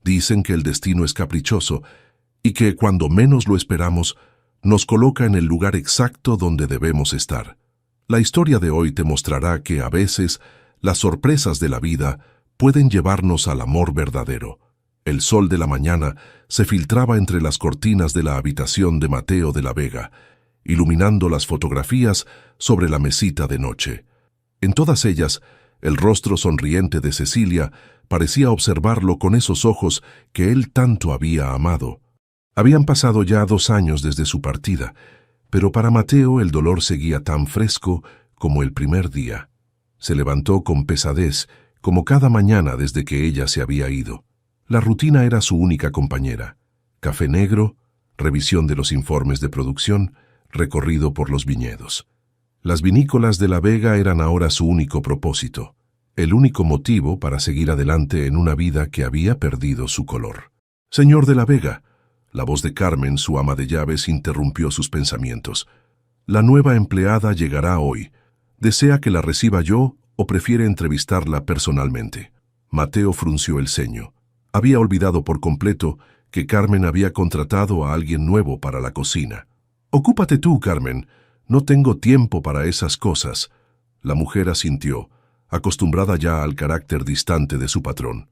Dicen que el destino es caprichoso y que cuando menos lo esperamos, nos coloca en el lugar exacto donde debemos estar. La historia de hoy te mostrará que a veces las sorpresas de la vida pueden llevarnos al amor verdadero. El sol de la mañana se filtraba entre las cortinas de la habitación de Mateo de la Vega, iluminando las fotografías sobre la mesita de noche. En todas ellas, el rostro sonriente de Cecilia parecía observarlo con esos ojos que él tanto había amado. Habían pasado ya 2 años desde su partida, pero para Mateo el dolor seguía tan fresco como el primer día. Se levantó con pesadez, como cada mañana desde que ella se había ido. La rutina era su única compañera. Café negro, revisión de los informes de producción, recorrido por los viñedos. Las vinícolas de La Vega eran ahora su único propósito, el único motivo para seguir adelante en una vida que había perdido su color. «Señor de La Vega», la voz de Carmen, su ama de llaves, interrumpió sus pensamientos. «La nueva empleada llegará hoy. ¿Desea que la reciba yo o prefiere entrevistarla personalmente?» Mateo frunció el ceño. Había olvidado por completo que Carmen había contratado a alguien nuevo para la cocina. «Ocúpate tú, Carmen. No tengo tiempo para esas cosas». La mujer asintió, acostumbrada ya al carácter distante de su patrón.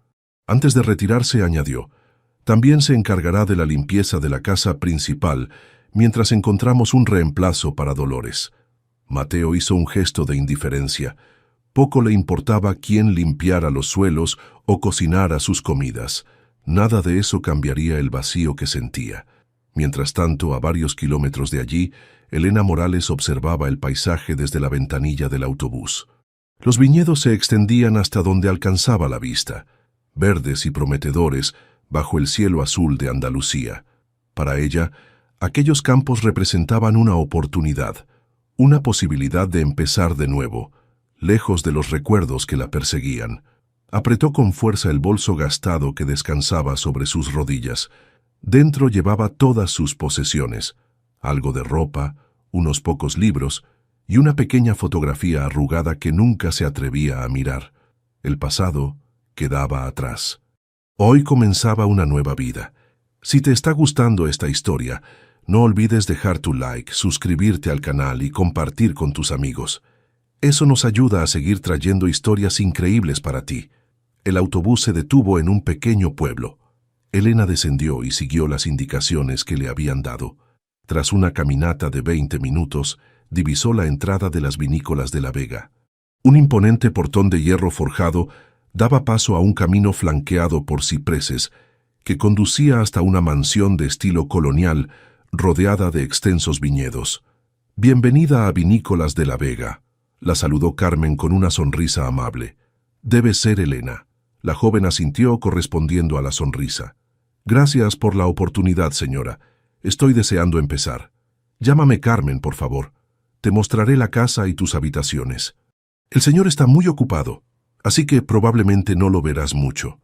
Antes de retirarse añadió: «También se encargará de la limpieza de la casa principal mientras encontramos un reemplazo para Dolores». Mateo hizo un gesto de indiferencia. Poco le importaba quién limpiara los suelos o cocinara sus comidas. Nada de eso cambiaría el vacío que sentía. Mientras tanto, a varios kilómetros de allí, Elena Morales observaba el paisaje desde la ventanilla del autobús. Los viñedos se extendían hasta donde alcanzaba la vista, verdes y prometedores, bajo el cielo azul de Andalucía. Para ella, aquellos campos representaban una oportunidad, una posibilidad de empezar de nuevo, lejos de los recuerdos que la perseguían. Apretó con fuerza el bolso gastado que descansaba sobre sus rodillas. Dentro llevaba todas sus posesiones, algo de ropa, unos pocos libros y una pequeña fotografía arrugada que nunca se atrevía a mirar. El pasado quedaba atrás. Hoy comenzaba una nueva vida. Si te está gustando esta historia, no olvides dejar tu like, suscribirte al canal y compartir con tus amigos. Eso nos ayuda a seguir trayendo historias increíbles para ti. El autobús se detuvo en un pequeño pueblo. Elena descendió y siguió las indicaciones que le habían dado. Tras una caminata de 20 minutos, divisó la entrada de las vinícolas de La Vega. Un imponente portón de hierro forjado daba paso a un camino flanqueado por cipreses que conducía hasta una mansión de estilo colonial rodeada de extensos viñedos. «Bienvenida a Vinícolas de La Vega», la saludó Carmen con una sonrisa amable. «Debe ser Elena». La joven asintió correspondiendo a la sonrisa. «Gracias por la oportunidad, señora. Estoy deseando empezar. Llámame Carmen, por favor. Te mostraré la casa y tus habitaciones. El señor está muy ocupado, así que probablemente no lo verás mucho».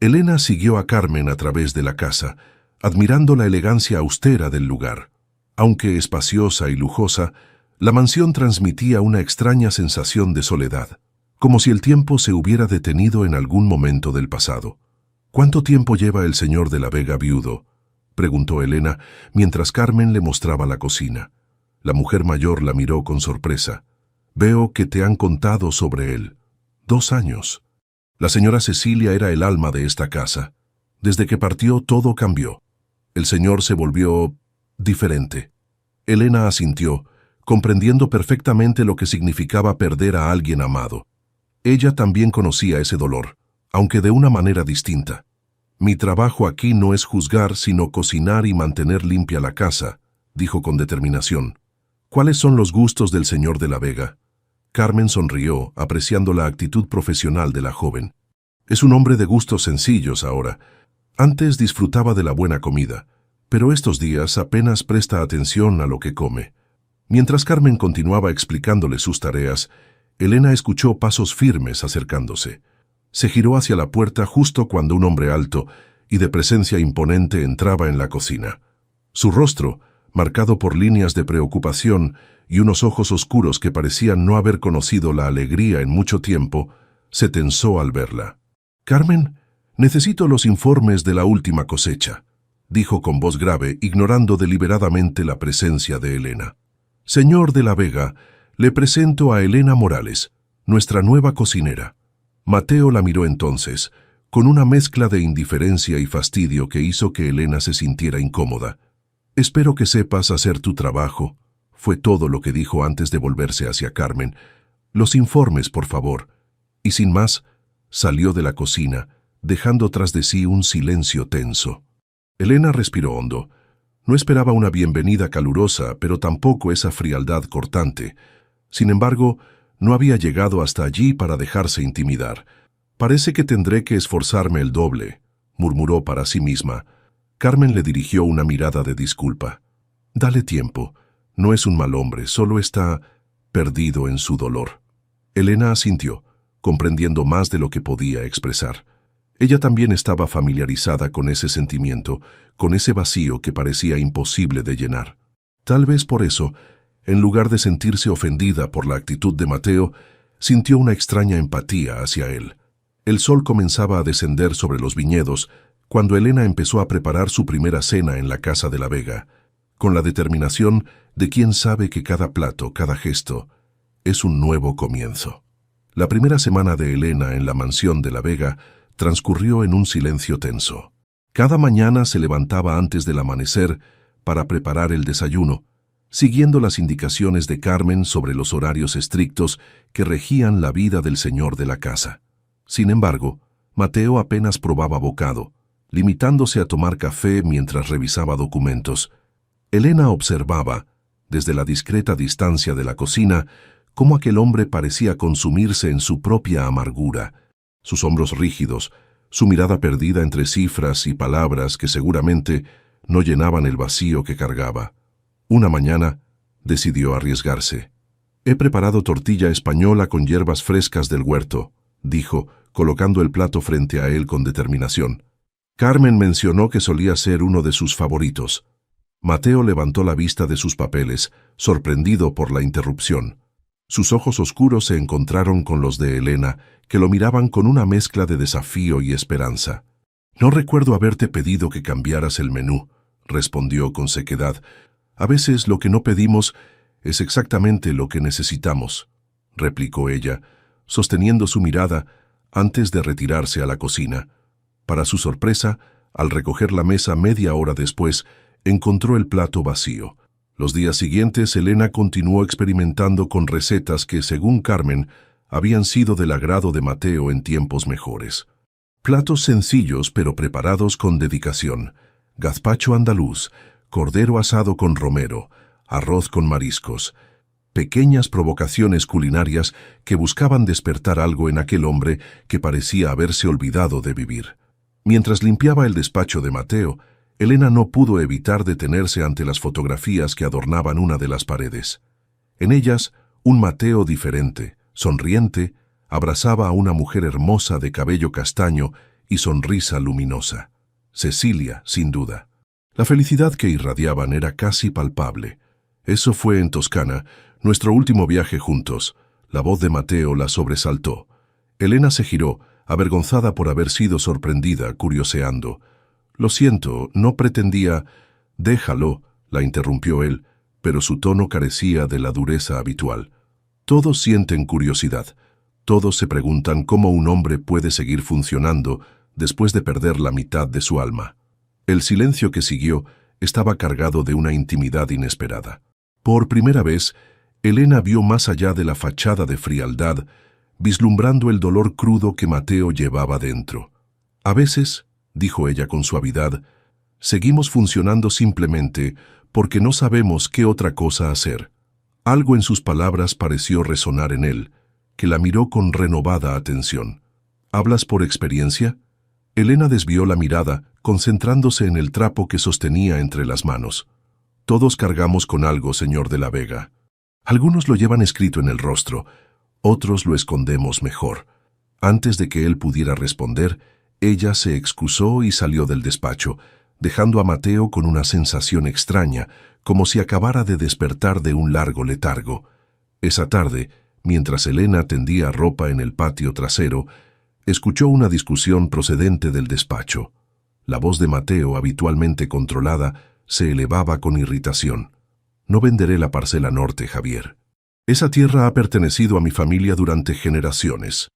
Elena siguió a Carmen a través de la casa, admirando la elegancia austera del lugar. Aunque espaciosa y lujosa, la mansión transmitía una extraña sensación de soledad, como si el tiempo se hubiera detenido en algún momento del pasado. «¿Cuánto tiempo lleva el señor de La Vega viudo?», preguntó Elena, mientras Carmen le mostraba la cocina. La mujer mayor la miró con sorpresa. «Veo que te han contado sobre él. 2 años». La señora Cecilia era el alma de esta casa. Desde que partió todo cambió. El señor se volvió diferente. Elena asintió, comprendiendo perfectamente lo que significaba perder a alguien amado. Ella también conocía ese dolor, aunque de una manera distinta. «Mi trabajo aquí no es juzgar, sino cocinar y mantener limpia la casa», dijo con determinación. «¿Cuáles son los gustos del señor de La Vega?». Carmen sonrió, apreciando la actitud profesional de la joven. «Es un hombre de gustos sencillos ahora. Antes disfrutaba de la buena comida, pero estos días apenas presta atención a lo que come». Mientras Carmen continuaba explicándole sus tareas, Elena escuchó pasos firmes acercándose. Se giró hacia la puerta justo cuando un hombre alto y de presencia imponente entraba en la cocina. Su rostro, marcado por líneas de preocupación y unos ojos oscuros que parecían no haber conocido la alegría en mucho tiempo, se tensó al verla. «Carmen, Necesito los informes de la última cosecha, dijo con voz grave, ignorando deliberadamente la presencia de Elena. Señor de la Vega, le presento a Elena Morales, nuestra nueva cocinera. Mateo la miró entonces, con una mezcla de indiferencia y fastidio que hizo que Elena se sintiera incómoda. Espero que sepas hacer tu trabajo, fue todo lo que dijo antes de volverse hacia Carmen. Los informes, por favor. Y sin más, salió de la cocina, dejando tras de sí un silencio tenso. Elena respiró hondo. No esperaba una bienvenida calurosa, pero tampoco esa frialdad cortante. Sin embargo, no había llegado hasta allí para dejarse intimidar. Parece que tendré que esforzarme el doble, murmuró para sí misma. Carmen le dirigió una mirada de disculpa. Dale tiempo. No es un mal hombre, solo está perdido en su dolor. Elena asintió, comprendiendo más de lo que podía expresar. Ella también estaba familiarizada con ese sentimiento, con ese vacío que parecía imposible de llenar. Tal vez por eso, en lugar de sentirse ofendida por la actitud de Mateo, sintió una extraña empatía hacia él. El sol comenzaba a descender sobre los viñedos cuando Elena empezó a preparar su primera cena en la casa de la Vega, con la determinación de quien sabe que cada plato, cada gesto, es un nuevo comienzo. La primera semana de Elena en la mansión de la Vega transcurrió en un silencio tenso. Cada mañana se levantaba antes del amanecer para preparar el desayuno, siguiendo las indicaciones de Carmen sobre los horarios estrictos que regían la vida del señor de la casa. Sin embargo, Mateo apenas probaba bocado, limitándose a tomar café mientras revisaba documentos. Elena observaba, desde la discreta distancia de la cocina, cómo aquel hombre parecía consumirse en su propia amargura. Sus hombros rígidos, su mirada perdida entre cifras y palabras que seguramente no llenaban el vacío que cargaba. Una mañana decidió arriesgarse. «He preparado tortilla española con hierbas frescas del huerto», dijo, colocando el plato frente a él con determinación. Carmen mencionó que solía ser uno de sus favoritos. Mateo levantó la vista de sus papeles, sorprendido por la interrupción. Sus ojos oscuros se encontraron con los de Elena, que lo miraban con una mezcla de desafío y esperanza. «No recuerdo haberte pedido que cambiaras el menú», respondió con sequedad. «A veces lo que no pedimos es exactamente lo que necesitamos», replicó ella, sosteniendo su mirada antes de retirarse a la cocina. Para su sorpresa, al recoger la mesa media hora después, encontró el plato vacío. Los días siguientes, Elena continuó experimentando con recetas que, según Carmen, habían sido del agrado de Mateo en tiempos mejores. Platos sencillos pero preparados con dedicación. Gazpacho andaluz, cordero asado con romero, arroz con mariscos. Pequeñas provocaciones culinarias que buscaban despertar algo en aquel hombre que parecía haberse olvidado de vivir. Mientras limpiaba el despacho de Mateo, Elena no pudo evitar detenerse ante las fotografías que adornaban una de las paredes. En ellas, un Mateo diferente, sonriente, abrazaba a una mujer hermosa de cabello castaño y sonrisa luminosa. Cecilia, sin duda. La felicidad que irradiaban era casi palpable. Eso fue en Toscana, nuestro último viaje juntos. La voz de Mateo la sobresaltó. Elena se giró, avergonzada por haber sido sorprendida, curioseando. «Lo siento, no pretendía...» «Déjalo», la interrumpió él, pero su tono carecía de la dureza habitual. Todos sienten curiosidad. Todos se preguntan cómo un hombre puede seguir funcionando después de perder la mitad de su alma. El silencio que siguió estaba cargado de una intimidad inesperada. Por primera vez, Elena vio más allá de la fachada de frialdad, vislumbrando el dolor crudo que Mateo llevaba dentro. «A veces», dijo ella con suavidad, «seguimos funcionando simplemente porque no sabemos qué otra cosa hacer». Algo en sus palabras pareció resonar en él, que la miró con renovada atención. «¿Hablas por experiencia?» Elena desvió la mirada, concentrándose en el trapo que sostenía entre las manos. «Todos cargamos con algo, señor de la Vega. Algunos lo llevan escrito en el rostro, otros lo escondemos mejor». Antes de que él pudiera responder, ella se excusó y salió del despacho, dejando a Mateo con una sensación extraña, como si acabara de despertar de un largo letargo. Esa tarde, mientras Elena tendía ropa en el patio trasero, Escuchó una discusión procedente del despacho. La voz de Mateo, habitualmente controlada, se elevaba con irritación. No venderé la parcela norte, Javier. Esa tierra ha pertenecido a mi familia durante generaciones.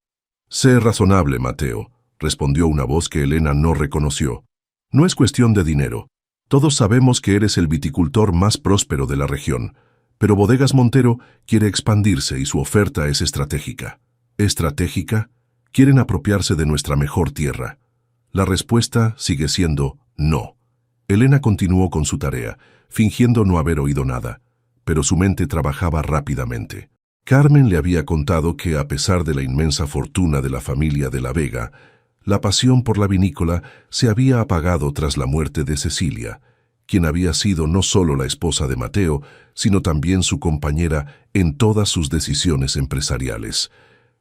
Sé razonable, Mateo, respondió una voz que Elena no reconoció. No es cuestión de dinero. Todos sabemos que eres el viticultor más próspero de la región, pero Bodegas Montero quiere expandirse y su oferta es estratégica. ¿Estratégica? Quieren apropiarse de nuestra mejor tierra. La respuesta sigue siendo no. Elena continuó con su tarea, fingiendo no haber oído nada, pero su mente trabajaba rápidamente. Carmen le había contado que, a pesar de la inmensa fortuna de la familia de la Vega, la pasión por la vinícola se había apagado tras la muerte de Cecilia, quien había sido no solo la esposa de Mateo, sino también su compañera en todas sus decisiones empresariales.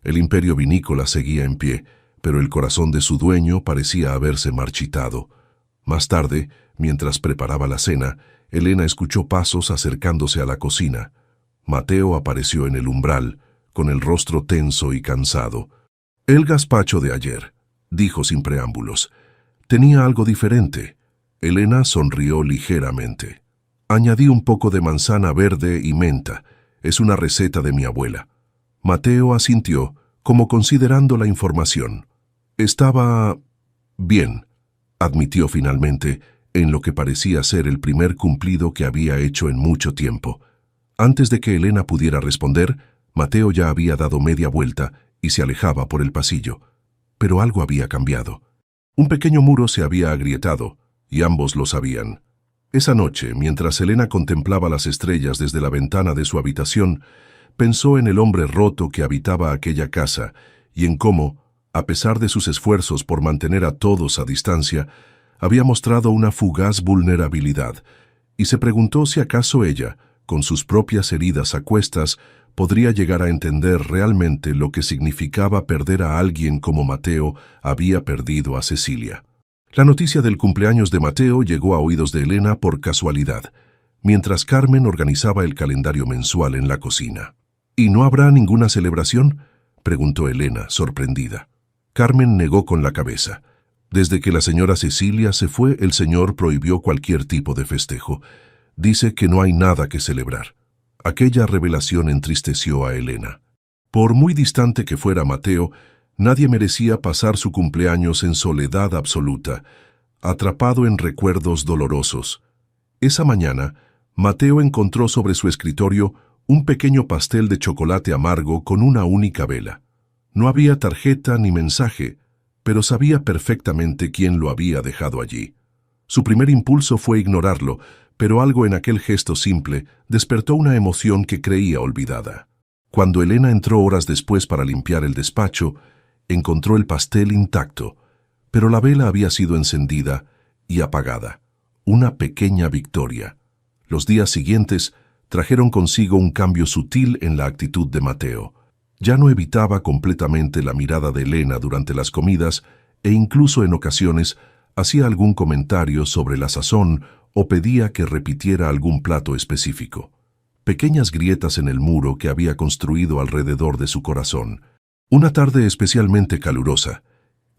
El imperio vinícola seguía en pie, pero el corazón de su dueño parecía haberse marchitado. Más tarde, mientras preparaba la cena, Elena escuchó pasos acercándose a la cocina. Mateo apareció en el umbral, con el rostro tenso y cansado. «El gazpacho de ayer», dijo sin preámbulos. Tenía algo diferente. Elena sonrió ligeramente. «Añadí un poco de manzana verde y menta. Es una receta de mi abuela». Mateo asintió, como considerando la información. «Estaba bien», admitió finalmente, en lo que parecía ser el primer cumplido que había hecho en mucho tiempo. Antes de que Elena pudiera responder, Mateo ya había dado media vuelta y se alejaba por el pasillo. Pero algo había cambiado. Un pequeño muro se había agrietado, y ambos lo sabían. Esa noche, mientras Elena contemplaba las estrellas desde la ventana de su habitación, pensó en el hombre roto que habitaba aquella casa y en cómo, a pesar de sus esfuerzos por mantener a todos a distancia, había mostrado una fugaz vulnerabilidad, y se preguntó si acaso ella, con sus propias heridas a cuestas, podría llegar a entender realmente lo que significaba perder a alguien como Mateo había perdido a Cecilia. La noticia del cumpleaños de Mateo llegó a oídos de Elena por casualidad, mientras Carmen organizaba el calendario mensual en la cocina. «¿Y no habrá ninguna celebración?», preguntó Elena, sorprendida. Carmen negó con la cabeza. Desde que la señora Cecilia se fue, el señor prohibió cualquier tipo de festejo. Dice que no hay nada que celebrar. Aquella revelación entristeció a Elena. Por muy distante que fuera Mateo, nadie merecía pasar su cumpleaños en soledad absoluta, atrapado en recuerdos dolorosos. Esa mañana, Mateo encontró sobre su escritorio un pequeño pastel de chocolate amargo con una única vela. No había tarjeta ni mensaje, pero sabía perfectamente quién lo había dejado allí. Su primer impulso fue ignorarlo, pero algo en aquel gesto simple despertó una emoción que creía olvidada. Cuando Elena entró horas después para limpiar el despacho, encontró el pastel intacto, pero la vela había sido encendida y apagada. Una pequeña victoria. Los días siguientes trajeron consigo un cambio sutil en la actitud de Mateo. Ya no evitaba completamente la mirada de Elena durante las comidas e incluso en ocasiones hacía algún comentario sobre la sazón o pedía que repitiera algún plato específico. Pequeñas grietas en el muro que había construido alrededor de su corazón. Una tarde especialmente calurosa,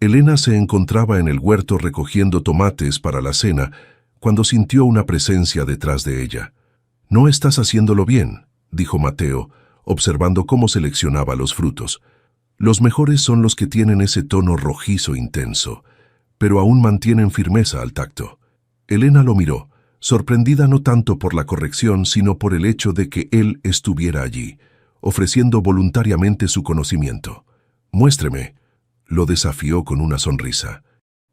Elena se encontraba en el huerto recogiendo tomates para la cena cuando sintió una presencia detrás de ella. «No estás haciéndolo bien», dijo Mateo, observando cómo seleccionaba los frutos. «Los mejores son los que tienen ese tono rojizo intenso, pero aún mantienen firmeza al tacto». Elena lo miró, sorprendida no tanto por la corrección, sino por el hecho de que él estuviera allí, ofreciendo voluntariamente su conocimiento. «Muéstreme», lo desafió con una sonrisa.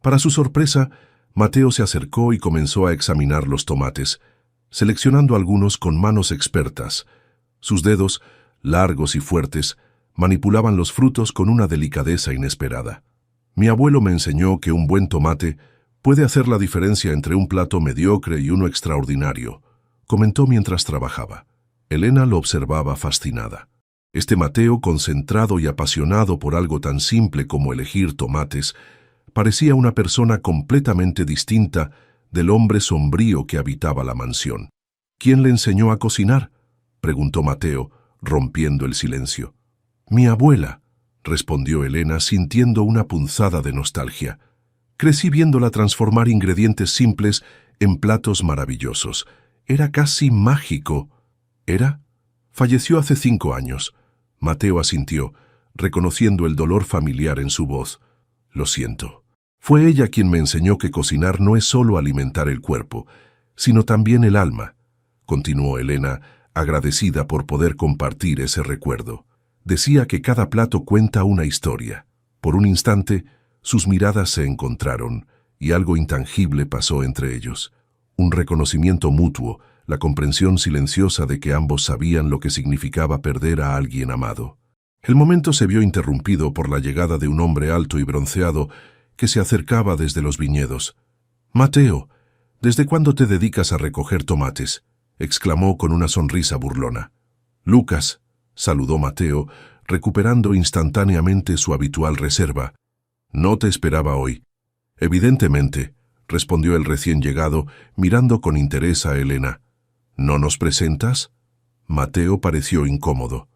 Para su sorpresa, Mateo se acercó y comenzó a examinar los tomates, seleccionando algunos con manos expertas. Sus dedos, largos y fuertes, manipulaban los frutos con una delicadeza inesperada. «Mi abuelo me enseñó que un buen tomate puede hacer la diferencia entre un plato mediocre y uno extraordinario», comentó mientras trabajaba. Elena lo observaba fascinada. Este Mateo, concentrado y apasionado por algo tan simple como elegir tomates, parecía una persona completamente distinta del hombre sombrío que habitaba la mansión. «¿Quién le enseñó a cocinar?», preguntó Mateo, rompiendo el silencio. «Mi abuela», respondió Elena sintiendo una punzada de nostalgia. Crecí viéndola transformar ingredientes simples en platos maravillosos. Era casi mágico. ¿Era? Falleció hace 5 años. Mateo asintió, reconociendo el dolor familiar en su voz. Lo siento. Fue ella quien me enseñó que cocinar no es solo alimentar el cuerpo, sino también el alma, continuó Elena, agradecida por poder compartir ese recuerdo. Decía que cada plato cuenta una historia. Por un instante, sus miradas se encontraron, y algo intangible pasó entre ellos. Un reconocimiento mutuo, la comprensión silenciosa de que ambos sabían lo que significaba perder a alguien amado. El momento se vio interrumpido por la llegada de un hombre alto y bronceado que se acercaba desde los viñedos. «Mateo, ¿desde cuándo te dedicas a recoger tomates?», exclamó con una sonrisa burlona. «Lucas», saludó Mateo, recuperando instantáneamente su habitual reserva. «No te esperaba hoy». «Evidentemente», respondió el recién llegado, mirando con interés a Elena. «¿No nos presentas?». Mateo pareció incómodo.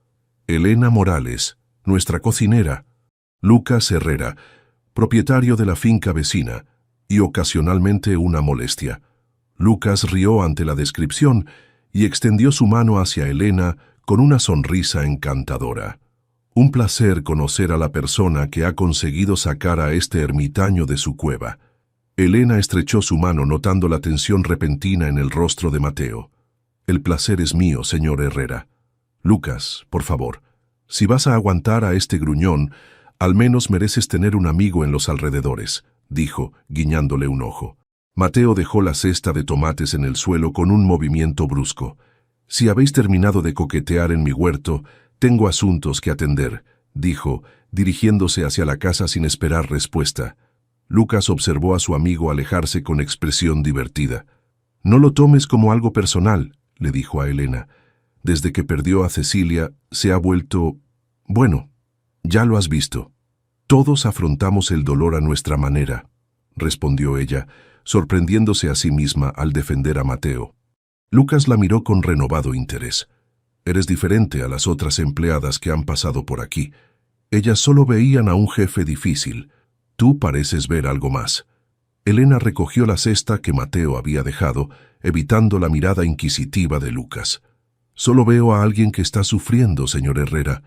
«Elena Morales, nuestra cocinera». «Lucas Herrera, propietario de la finca vecina, y ocasionalmente una molestia». Lucas rió ante la descripción y extendió su mano hacia Elena con una sonrisa encantadora. «Un placer conocer a la persona que ha conseguido sacar a este ermitaño de su cueva». Elena estrechó su mano notando la tensión repentina en el rostro de Mateo. «El placer es mío, señor Herrera». «Lucas, por favor, si vas a aguantar a este gruñón, al menos mereces tener un amigo en los alrededores», dijo, guiñándole un ojo. Mateo dejó la cesta de tomates en el suelo con un movimiento brusco. «Si habéis terminado de coquetear en mi huerto, tengo asuntos que atender», dijo, dirigiéndose hacia la casa sin esperar respuesta. Lucas observó a su amigo alejarse con expresión divertida. «No lo tomes como algo personal», le dijo a Elena. «Desde que perdió a Cecilia, se ha vuelto... Bueno, ya lo has visto». «Todos afrontamos el dolor a nuestra manera», respondió ella, sorprendiéndose a sí misma al defender a Mateo. Lucas la miró con renovado interés. «Eres diferente a las otras empleadas que han pasado por aquí. Ellas solo veían a un jefe difícil. Tú pareces ver algo más». Elena recogió la cesta que Mateo había dejado, evitando la mirada inquisitiva de Lucas. «Solo veo a alguien que está sufriendo, señor Herrera,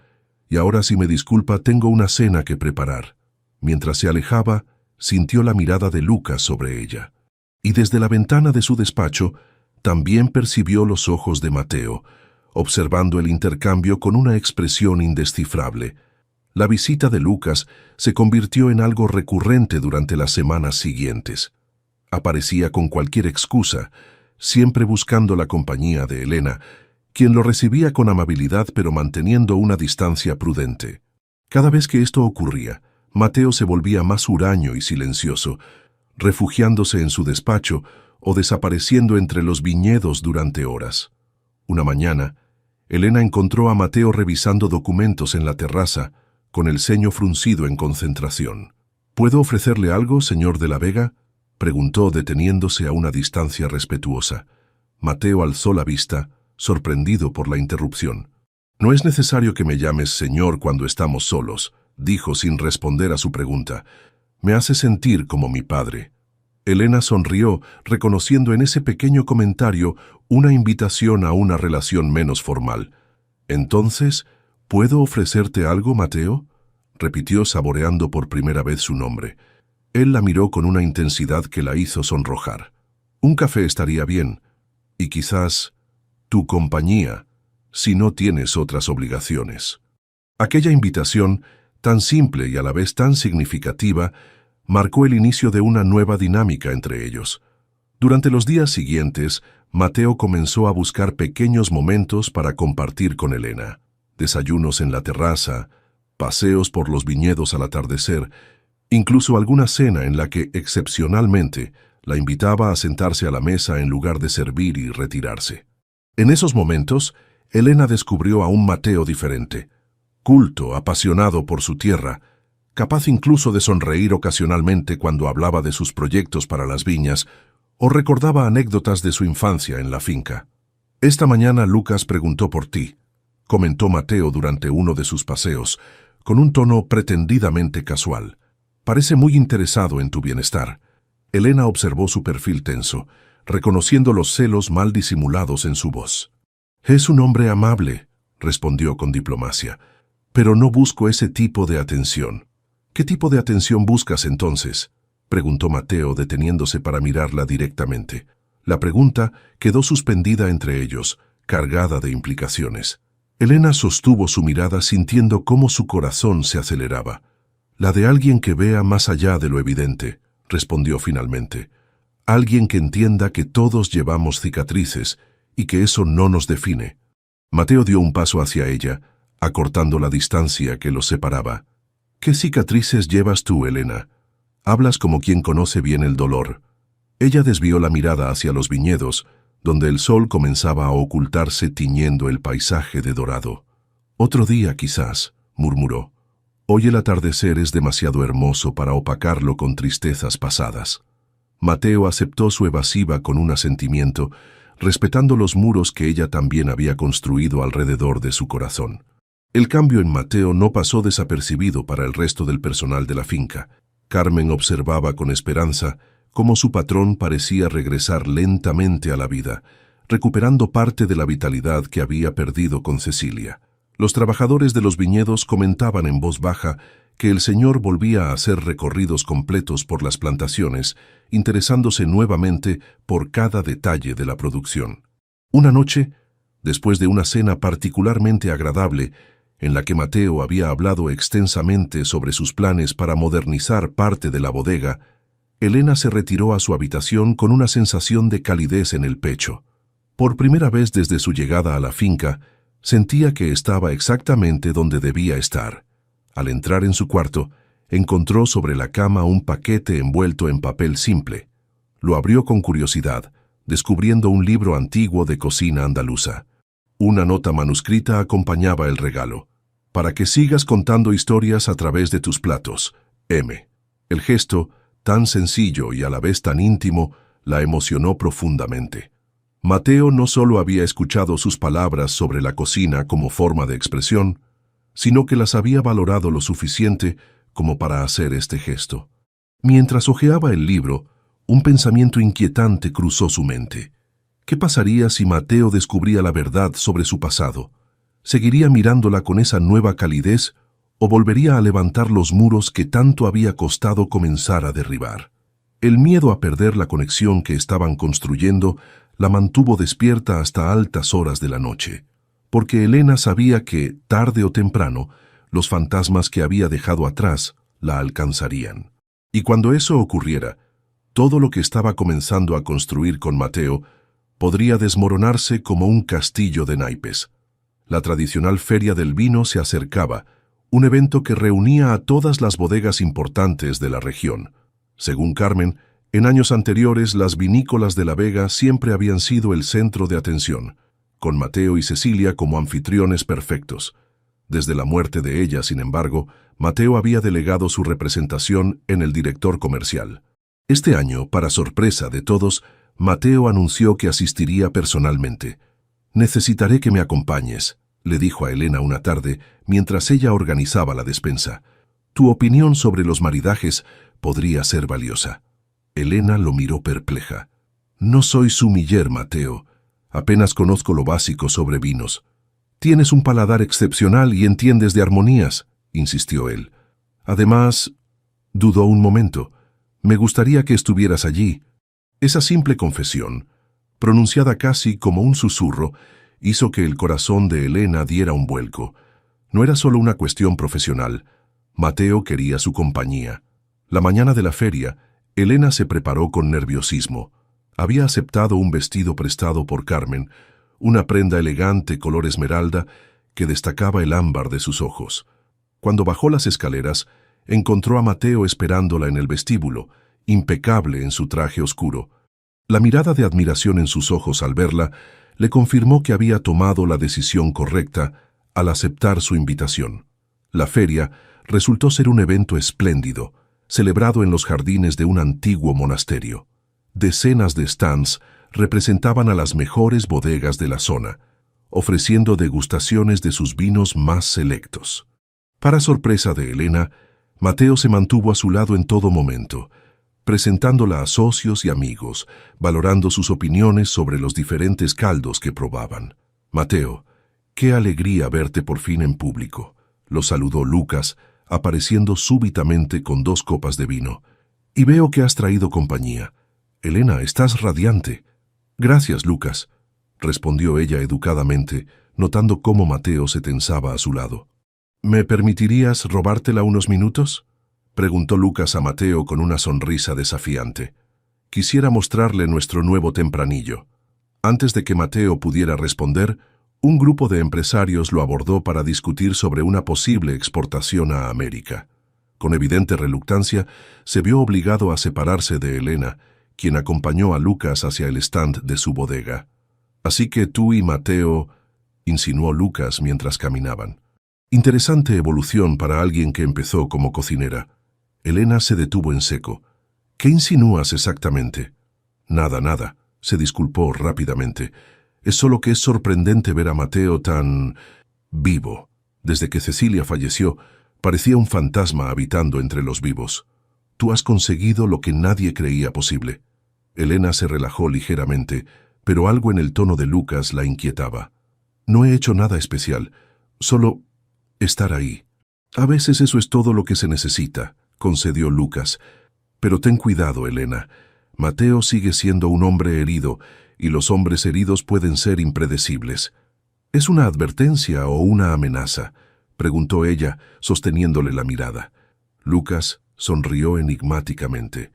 y ahora, si me disculpa, tengo una cena que preparar». Mientras se alejaba, sintió la mirada de Lucas sobre ella. Y desde la ventana de su despacho, también percibió los ojos de Mateo, observando el intercambio con una expresión indescifrable. La visita de Lucas se convirtió en algo recurrente durante las semanas siguientes. Aparecía con cualquier excusa, siempre buscando la compañía de Elena, quien lo recibía con amabilidad pero manteniendo una distancia prudente. Cada vez que esto ocurría, Mateo se volvía más huraño y silencioso, refugiándose en su despacho o desapareciendo entre los viñedos durante horas. Una mañana, Elena encontró a Mateo revisando documentos en la terraza, con el ceño fruncido en concentración. «¿Puedo ofrecerle algo, señor de la Vega?», preguntó deteniéndose a una distancia respetuosa. Mateo alzó la vista, sorprendido por la interrupción. «No es necesario que me llames señor cuando estamos solos», dijo sin responder a su pregunta. «Me hace sentir como mi padre». Elena sonrió, reconociendo en ese pequeño comentario una invitación a una relación menos formal. «Entonces, ¿puedo ofrecerte algo, Mateo?», repitió saboreando por primera vez su nombre. Él la miró con una intensidad que la hizo sonrojar. «Un café estaría bien, y quizás tu compañía, si no tienes otras obligaciones». Aquella invitación, tan simple y a la vez tan significativa, marcó el inicio de una nueva dinámica entre ellos. Durante los días siguientes, Mateo comenzó a buscar pequeños momentos para compartir con Elena. Desayunos en la terraza, paseos por los viñedos al atardecer, incluso alguna cena en la que, excepcionalmente, la invitaba a sentarse a la mesa en lugar de servir y retirarse. En esos momentos, Elena descubrió a un Mateo diferente, culto, apasionado por su tierra, capaz incluso de sonreír ocasionalmente cuando hablaba de sus proyectos para las viñas o recordaba anécdotas de su infancia en la finca. «Esta mañana Lucas preguntó por ti», comentó Mateo durante uno de sus paseos, con un tono pretendidamente casual. Parece muy interesado en tu bienestar. Elena observó su perfil tenso, reconociendo los celos mal disimulados en su voz. Es un hombre amable, respondió con diplomacia, pero no busco ese tipo de atención. ¿Qué tipo de atención buscas entonces?, preguntó Mateo deteniéndose para mirarla directamente. La pregunta quedó suspendida entre ellos, cargada de implicaciones. Elena sostuvo su mirada sintiendo cómo su corazón se aceleraba. La de alguien que vea más allá de lo evidente, respondió finalmente. Alguien que entienda que todos llevamos cicatrices y que eso no nos define. Mateo dio un paso hacia ella, acortando la distancia que los separaba. ¿Qué cicatrices llevas tú, Elena? Hablas como quien conoce bien el dolor. Ella desvió la mirada hacia los viñedos, donde el sol comenzaba a ocultarse tiñendo el paisaje de dorado. Otro día, quizás, murmuró. Hoy el atardecer es demasiado hermoso para opacarlo con tristezas pasadas. Mateo aceptó su evasiva con un asentimiento, respetando los muros que ella también había construido alrededor de su corazón. El cambio en Mateo no pasó desapercibido para el resto del personal de la finca. Carmen observaba con esperanza cómo su patrón parecía regresar lentamente a la vida, recuperando parte de la vitalidad que había perdido con Cecilia. Los trabajadores de los viñedos comentaban en voz baja que el señor volvía a hacer recorridos completos por las plantaciones, interesándose nuevamente por cada detalle de la producción. Una noche, después de una cena particularmente agradable, en la que Mateo había hablado extensamente sobre sus planes para modernizar parte de la bodega, Elena se retiró a su habitación con una sensación de calidez en el pecho. Por primera vez desde su llegada a la finca, sentía que estaba exactamente donde debía estar. Al entrar en su cuarto, encontró sobre la cama un paquete envuelto en papel simple. Lo abrió con curiosidad, descubriendo un libro antiguo de cocina andaluza. Una nota manuscrita acompañaba el regalo. Para que sigas contando historias a través de tus platos, M. El gesto, tan sencillo y a la vez tan íntimo, la emocionó profundamente. Mateo no solo había escuchado sus palabras sobre la cocina como forma de expresión, sino que las había valorado lo suficiente como para hacer este gesto. Mientras hojeaba el libro, un pensamiento inquietante cruzó su mente. ¿Qué pasaría si Mateo descubría la verdad sobre su pasado? ¿Seguiría mirándola con esa nueva calidez o volvería a levantar los muros que tanto había costado comenzar a derribar? El miedo a perder la conexión que estaban construyendo la mantuvo despierta hasta altas horas de la noche, porque Elena sabía que, tarde o temprano, los fantasmas que había dejado atrás la alcanzarían. Y cuando eso ocurriera, todo lo que estaba comenzando a construir con Mateo podría desmoronarse como un castillo de naipes. La tradicional Feria del Vino se acercaba, un evento que reunía a todas las bodegas importantes de la región. Según Carmen, en años anteriores las vinícolas de La Vega siempre habían sido el centro de atención, con Mateo y Cecilia como anfitriones perfectos. Desde la muerte de ella, sin embargo, Mateo había delegado su representación en el director comercial. Este año, para sorpresa de todos, Mateo anunció que asistiría personalmente. «Necesitaré que me acompañes», le dijo a Elena una tarde mientras ella organizaba la despensa. «Tu opinión sobre los maridajes podría ser valiosa». Elena lo miró perpleja. «No soy sommelier, Mateo. Apenas conozco lo básico sobre vinos». «Tienes un paladar excepcional y entiendes de armonías», insistió él. «Además», dudó un momento, «me gustaría que estuvieras allí». Esa simple confesión, pronunciada casi como un susurro, hizo que el corazón de Elena diera un vuelco. No era solo una cuestión profesional. Mateo quería su compañía. La mañana de la feria, Elena se preparó con nerviosismo. Había aceptado un vestido prestado por Carmen, una prenda elegante color esmeralda que destacaba el ámbar de sus ojos. Cuando bajó las escaleras, encontró a Mateo esperándola en el vestíbulo, impecable en su traje oscuro. La mirada de admiración en sus ojos al verla le confirmó que había tomado la decisión correcta al aceptar su invitación. La feria resultó ser un evento espléndido, celebrado en los jardines de un antiguo monasterio. Decenas de stands representaban a las mejores bodegas de la zona, ofreciendo degustaciones de sus vinos más selectos. Para sorpresa de Elena, Mateo se mantuvo a su lado en todo momento, presentándola a socios y amigos, valorando sus opiniones sobre los diferentes caldos que probaban. «Mateo, qué alegría verte por fin en público», lo saludó Lucas, apareciendo súbitamente con 2 copas de vino. «Y veo que has traído compañía. Elena, estás radiante». «Gracias, Lucas», respondió ella educadamente, notando cómo Mateo se tensaba a su lado. «¿Me permitirías robártela unos minutos?», preguntó Lucas a Mateo con una sonrisa desafiante. «Quisiera mostrarle nuestro nuevo tempranillo». Antes de que Mateo pudiera responder, un grupo de empresarios lo abordó para discutir sobre una posible exportación a América. Con evidente reluctancia, se vio obligado a separarse de Elena, quien acompañó a Lucas hacia el stand de su bodega. «Así que tú y Mateo», insinuó Lucas mientras caminaban. Interesante evolución para alguien que empezó como cocinera. Elena se detuvo en seco. «¿Qué insinúas exactamente?» «Nada, nada», se disculpó rápidamente. «Es solo que es sorprendente ver a Mateo tan vivo. Desde que Cecilia falleció, parecía un fantasma habitando entre los vivos. Tú has conseguido lo que nadie creía posible». Elena se relajó ligeramente, pero algo en el tono de Lucas la inquietaba. «No he hecho nada especial, solo estar ahí». «A veces eso es todo lo que se necesita», concedió Lucas. «Pero ten cuidado, Elena. Mateo sigue siendo un hombre herido, y los hombres heridos pueden ser impredecibles». «¿Es una advertencia o una amenaza?», preguntó ella, sosteniéndole la mirada. Lucas sonrió enigmáticamente.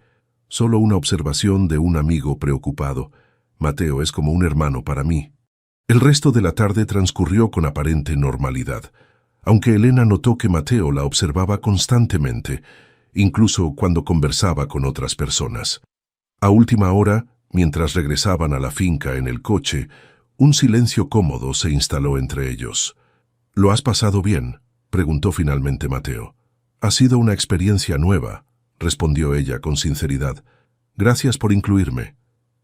«Solo una observación de un amigo preocupado. Mateo es como un hermano para mí». El resto de la tarde transcurrió con aparente normalidad, aunque Elena notó que Mateo la observaba constantemente, incluso cuando conversaba con otras personas. A última hora, mientras regresaban a la finca en el coche, un silencio cómodo se instaló entre ellos. «¿Lo has pasado bien?», preguntó finalmente Mateo. «Ha sido una experiencia nueva», respondió ella con sinceridad. «Gracias por incluirme».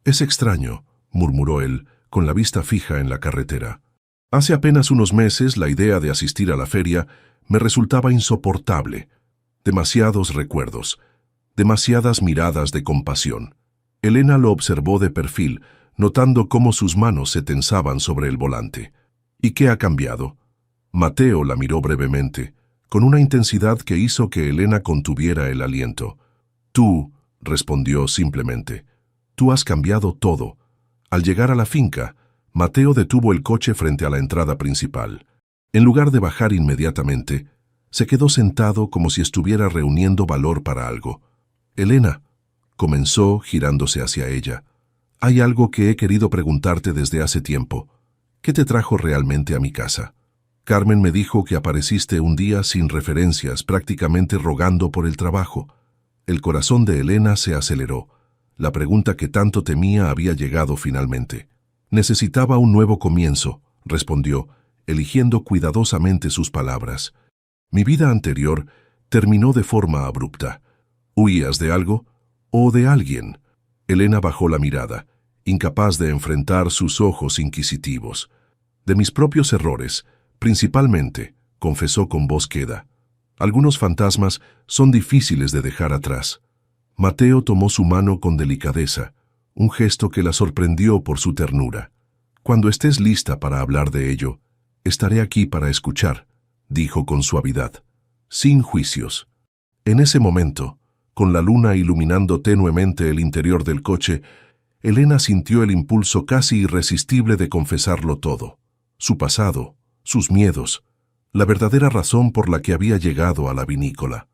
«Es extraño», murmuró él, con la vista fija en la carretera. «Hace apenas unos meses la idea de asistir a la feria me resultaba insoportable. Demasiados recuerdos, demasiadas miradas de compasión». Elena lo observó de perfil, notando cómo sus manos se tensaban sobre el volante. «¿Y qué ha cambiado?». Mateo la miró brevemente, con una intensidad que hizo que Elena contuviera el aliento. «Tú», respondió simplemente, «tú has cambiado todo». Al llegar a la finca, Mateo detuvo el coche frente a la entrada principal. En lugar de bajar inmediatamente, se quedó sentado como si estuviera reuniendo valor para algo. «Elena», comenzó girándose hacia ella, «hay algo que he querido preguntarte desde hace tiempo. ¿Qué te trajo realmente a mi casa? Carmen me dijo que apareciste un día sin referencias, prácticamente rogando por el trabajo». El corazón de Elena se aceleró. La pregunta que tanto temía había llegado finalmente. «Necesitaba un nuevo comienzo», respondió, eligiendo cuidadosamente sus palabras. «Mi vida anterior terminó de forma abrupta. ¿Huías de algo o de alguien?». Elena bajó la mirada, incapaz de enfrentar sus ojos inquisitivos. «De mis propios errores, principalmente», confesó con voz queda. «Algunos fantasmas son difíciles de dejar atrás». Mateo tomó su mano con delicadeza, un gesto que la sorprendió por su ternura. «Cuando estés lista para hablar de ello, estaré aquí para escuchar», dijo con suavidad, sin juicios. En ese momento, con la luna iluminando tenuemente el interior del coche, Elena sintió el impulso casi irresistible de confesarlo todo. Su pasado, sus miedos, la verdadera razón por la que había llegado a la vinícola.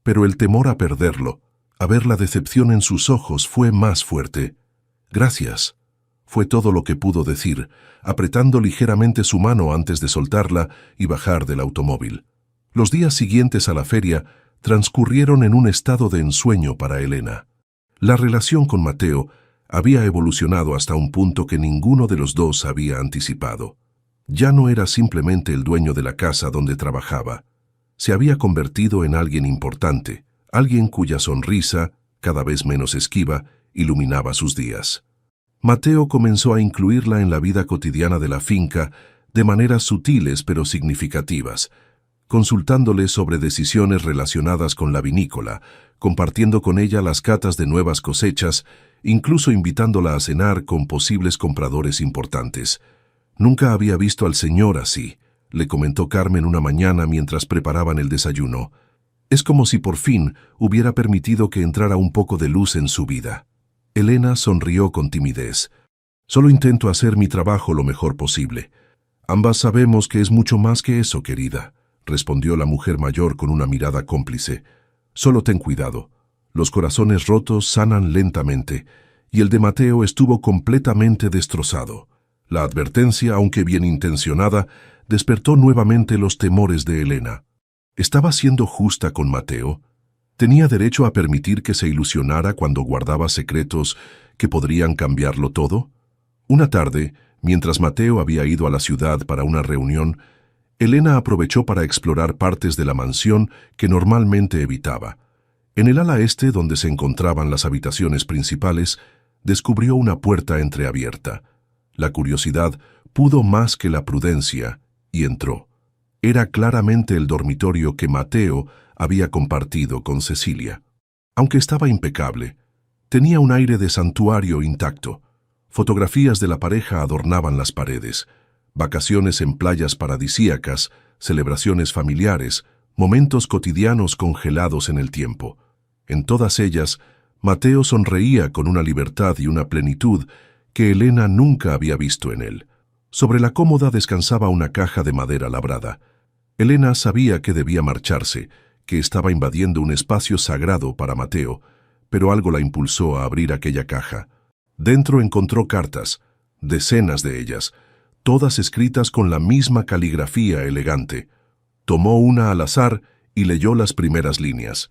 Pero el temor a perderlo, a ver la decepción en sus ojos, fue más fuerte. «Gracias», fue todo lo que pudo decir, apretando ligeramente su mano antes de soltarla y bajar del automóvil. Los días siguientes a la feria transcurrieron en un estado de ensueño para Elena. La relación con Mateo había evolucionado hasta un punto que ninguno de los dos había anticipado. Ya no era simplemente el dueño de la casa donde trabajaba. Se había convertido en alguien importante, alguien cuya sonrisa, cada vez menos esquiva, iluminaba sus días. Mateo comenzó a incluirla en la vida cotidiana de la finca de maneras sutiles pero significativas, consultándole sobre decisiones relacionadas con la vinícola, compartiendo con ella las catas de nuevas cosechas, incluso invitándola a cenar con posibles compradores importantes. Nunca había visto al señor así, le comentó Carmen una mañana mientras preparaban el desayuno. Es como si por fin hubiera permitido que entrara un poco de luz en su vida. Elena sonrió con timidez. Solo intento hacer mi trabajo lo mejor posible. Ambas sabemos que es mucho más que eso, querida, respondió la mujer mayor con una mirada cómplice. Solo ten cuidado. Los corazones rotos sanan lentamente, y el de Mateo estuvo completamente destrozado. La advertencia, aunque bien intencionada, despertó nuevamente los temores de Elena. ¿Estaba siendo justa con Mateo? ¿Tenía derecho a permitir que se ilusionara cuando guardaba secretos que podrían cambiarlo todo? Una tarde, mientras Mateo había ido a la ciudad para una reunión, Elena aprovechó para explorar partes de la mansión que normalmente evitaba. En el ala este, donde se encontraban las habitaciones principales, descubrió una puerta entreabierta. La curiosidad pudo más que la prudencia, y entró. Era claramente el dormitorio que Mateo había compartido con Cecilia. Aunque estaba impecable, tenía un aire de santuario intacto. Fotografías de la pareja adornaban las paredes. Vacaciones en playas paradisíacas, celebraciones familiares, momentos cotidianos congelados en el tiempo. En todas ellas, Mateo sonreía con una libertad y una plenitud que Elena nunca había visto en él. Sobre la cómoda descansaba una caja de madera labrada. Elena sabía que debía marcharse, que estaba invadiendo un espacio sagrado para Mateo, pero algo la impulsó a abrir aquella caja. Dentro encontró cartas, decenas de ellas, todas escritas con la misma caligrafía elegante. Tomó una al azar y leyó las primeras líneas.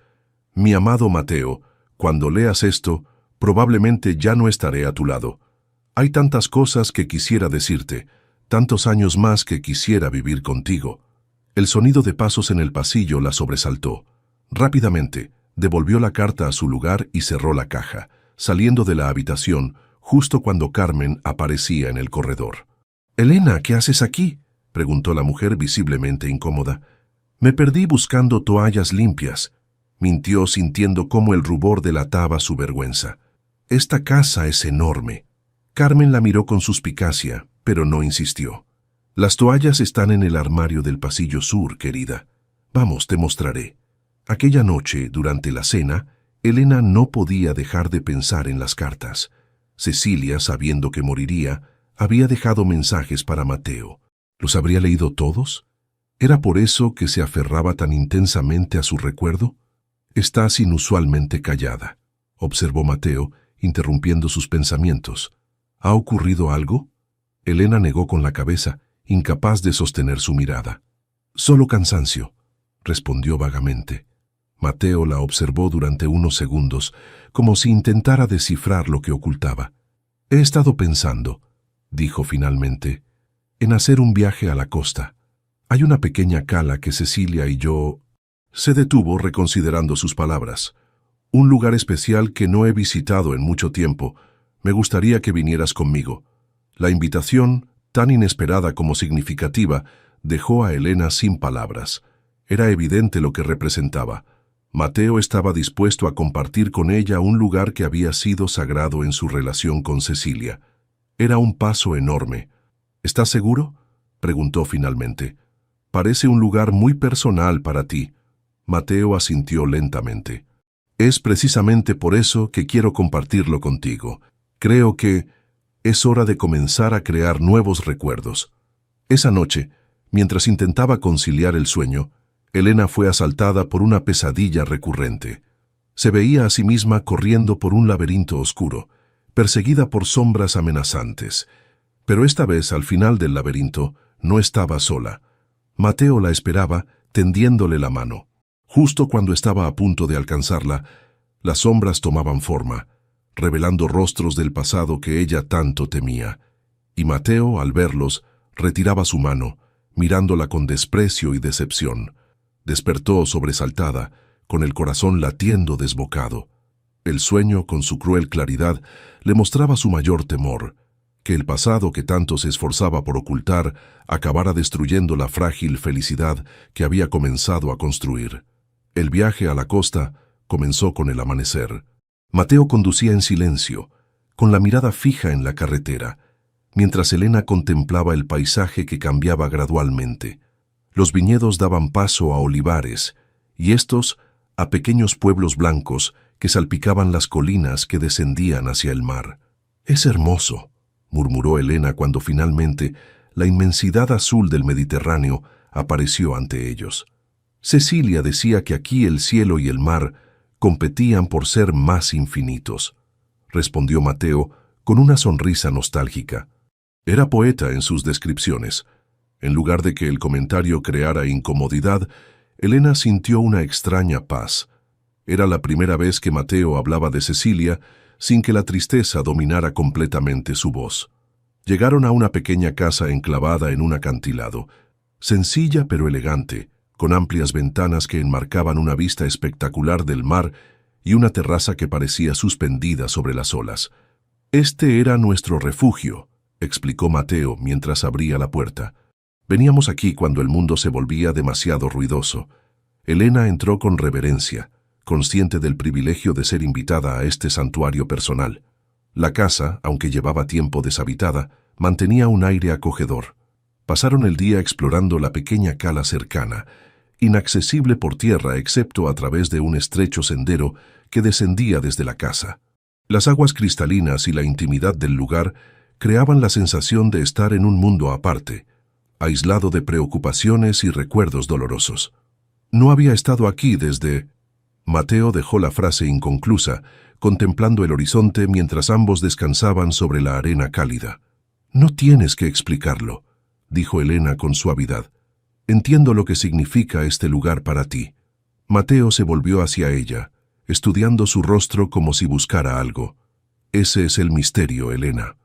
Mi amado Mateo, cuando leas esto, probablemente ya no estaré a tu lado. Hay tantas cosas que quisiera decirte, tantos años más que quisiera vivir contigo. El sonido de pasos en el pasillo la sobresaltó. Rápidamente, devolvió la carta a su lugar y cerró la caja, saliendo de la habitación justo cuando Carmen aparecía en el corredor. «Elena, ¿qué haces aquí?», preguntó la mujer visiblemente incómoda. «Me perdí buscando toallas limpias», mintió sintiendo cómo el rubor delataba su vergüenza. «Esta casa es enorme». Carmen la miró con suspicacia, pero no insistió. «Las toallas están en el armario del pasillo sur, querida. Vamos, te mostraré». Aquella noche, durante la cena, Elena no podía dejar de pensar en las cartas. Cecilia, sabiendo que moriría, había dejado mensajes para Mateo. ¿Los habría leído todos? ¿Era por eso que se aferraba tan intensamente a su recuerdo? «Estás inusualmente callada», observó Mateo, interrumpiendo sus pensamientos. ¿Ha ocurrido algo? Elena negó con la cabeza, incapaz de sostener su mirada. «Solo cansancio», respondió vagamente. Mateo la observó durante unos segundos, como si intentara descifrar lo que ocultaba. «He estado pensando», dijo finalmente, «en hacer un viaje a la costa. Hay una pequeña cala que Cecilia y yo...» Se detuvo reconsiderando sus palabras. «Un lugar especial que no he visitado en mucho tiempo. Me gustaría que vinieras conmigo». La invitación, tan inesperada como significativa, dejó a Elena sin palabras. Era evidente lo que representaba. Mateo estaba dispuesto a compartir con ella un lugar que había sido sagrado en su relación con Cecilia. Era un paso enorme. «¿Estás seguro?», preguntó finalmente. «Parece un lugar muy personal para ti». Mateo asintió lentamente. «Es precisamente por eso que quiero compartirlo contigo. Creo que es hora de comenzar a crear nuevos recuerdos». Esa noche, mientras intentaba conciliar el sueño, Elena fue asaltada por una pesadilla recurrente. Se veía a sí misma corriendo por un laberinto oscuro, perseguida por sombras amenazantes. Pero esta vez, al final del laberinto, no estaba sola. Mateo la esperaba, tendiéndole la mano. Justo cuando estaba a punto de alcanzarla, las sombras tomaban forma, revelando rostros del pasado que ella tanto temía. Y Mateo, al verlos, retiraba su mano, mirándola con desprecio y decepción. Despertó sobresaltada, con el corazón latiendo desbocado. El sueño, con su cruel claridad, le mostraba su mayor temor, que el pasado que tanto se esforzaba por ocultar acabara destruyendo la frágil felicidad que había comenzado a construir. El viaje a la costa comenzó con el amanecer. Mateo conducía en silencio, con la mirada fija en la carretera, mientras Elena contemplaba el paisaje que cambiaba gradualmente. Los viñedos daban paso a olivares, y estos a pequeños pueblos blancos que salpicaban las colinas que descendían hacia el mar. «Es hermoso», murmuró Elena cuando finalmente la inmensidad azul del Mediterráneo apareció ante ellos. Cecilia decía que aquí el cielo y el mar competían por ser más infinitos. Respondió Mateo con una sonrisa nostálgica. Era poeta en sus descripciones. En lugar de que el comentario creara incomodidad, Elena sintió una extraña paz. Era la primera vez que Mateo hablaba de Cecilia sin que la tristeza dominara completamente su voz. Llegaron a una pequeña casa enclavada en un acantilado, sencilla pero elegante, con amplias ventanas que enmarcaban una vista espectacular del mar y una terraza que parecía suspendida sobre las olas. «Este era nuestro refugio», explicó Mateo mientras abría la puerta. «Veníamos aquí cuando el mundo se volvía demasiado ruidoso». Elena entró con reverencia, consciente del privilegio de ser invitada a este santuario personal. La casa, aunque llevaba tiempo deshabitada, mantenía un aire acogedor. Pasaron el día explorando la pequeña cala cercana, inaccesible por tierra excepto a través de un estrecho sendero que descendía desde la casa. Las aguas cristalinas y la intimidad del lugar creaban la sensación de estar en un mundo aparte, aislado de preocupaciones y recuerdos dolorosos. «No había estado aquí desde...» Mateo dejó la frase inconclusa, contemplando el horizonte mientras ambos descansaban sobre la arena cálida. «No tienes que explicarlo», dijo Elena con suavidad. «Entiendo lo que significa este lugar para ti». Mateo se volvió hacia ella, estudiando su rostro como si buscara algo. «Ese es el misterio, Elena.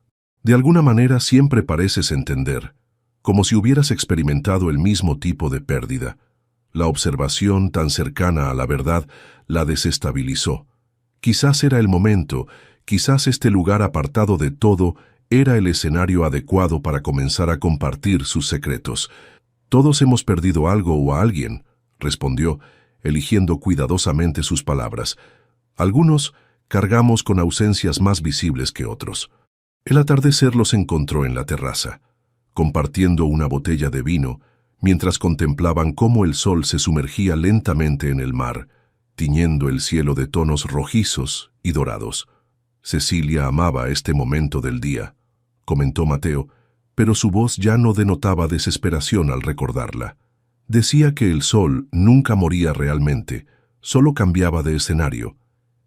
De alguna manera siempre pareces entender, como si hubieras experimentado el mismo tipo de pérdida. La observación tan cercana a la verdad la desestabilizó. Quizás era el momento, quizás este lugar apartado de todo era el escenario adecuado para comenzar a compartir sus secretos. «Todos hemos perdido algo o a alguien», respondió, eligiendo cuidadosamente sus palabras. «Algunos cargamos con ausencias más visibles que otros». El atardecer los encontró en la terraza, compartiendo una botella de vino, mientras contemplaban cómo el sol se sumergía lentamente en el mar, tiñendo el cielo de tonos rojizos y dorados. «Cecilia amaba este momento del día», comentó Mateo, pero su voz ya no denotaba desesperación al recordarla. Decía que el sol nunca moría realmente, solo cambiaba de escenario.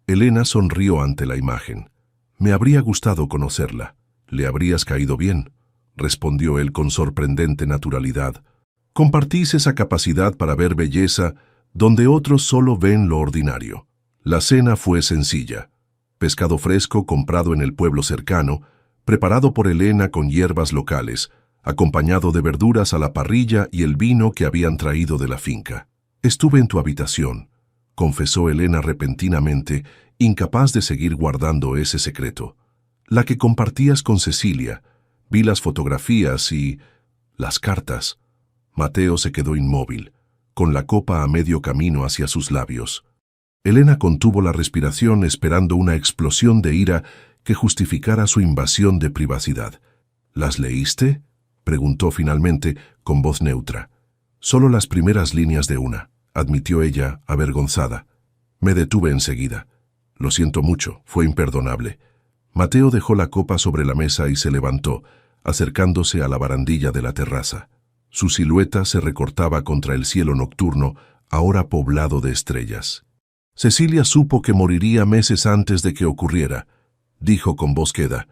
Elena sonrió ante la imagen. «Me habría gustado conocerla. Le habrías caído bien», respondió él con sorprendente naturalidad. «Compartís esa capacidad para ver belleza donde otros solo ven lo ordinario». La cena fue sencilla. Pescado fresco comprado en el pueblo cercano, preparado por Elena con hierbas locales, acompañado de verduras a la parrilla y el vino que habían traído de la finca. «Estuve en tu habitación», confesó Elena repentinamente, incapaz de seguir guardando ese secreto. «La que compartías con Cecilia. Vi las fotografías y... las cartas». Mateo se quedó inmóvil, con la copa a medio camino hacia sus labios. Elena contuvo la respiración esperando una explosión de ira que justificara su invasión de privacidad. «¿Las leíste?», preguntó finalmente con voz neutra. «Solo las primeras líneas de una», admitió ella, avergonzada. «Me detuve enseguida. Lo siento mucho, fue imperdonable». Mateo dejó la copa sobre la mesa y se levantó, acercándose a la barandilla de la terraza. Su silueta se recortaba contra el cielo nocturno, ahora poblado de estrellas. «Cecilia supo que moriría meses antes de que ocurriera», dijo con voz queda.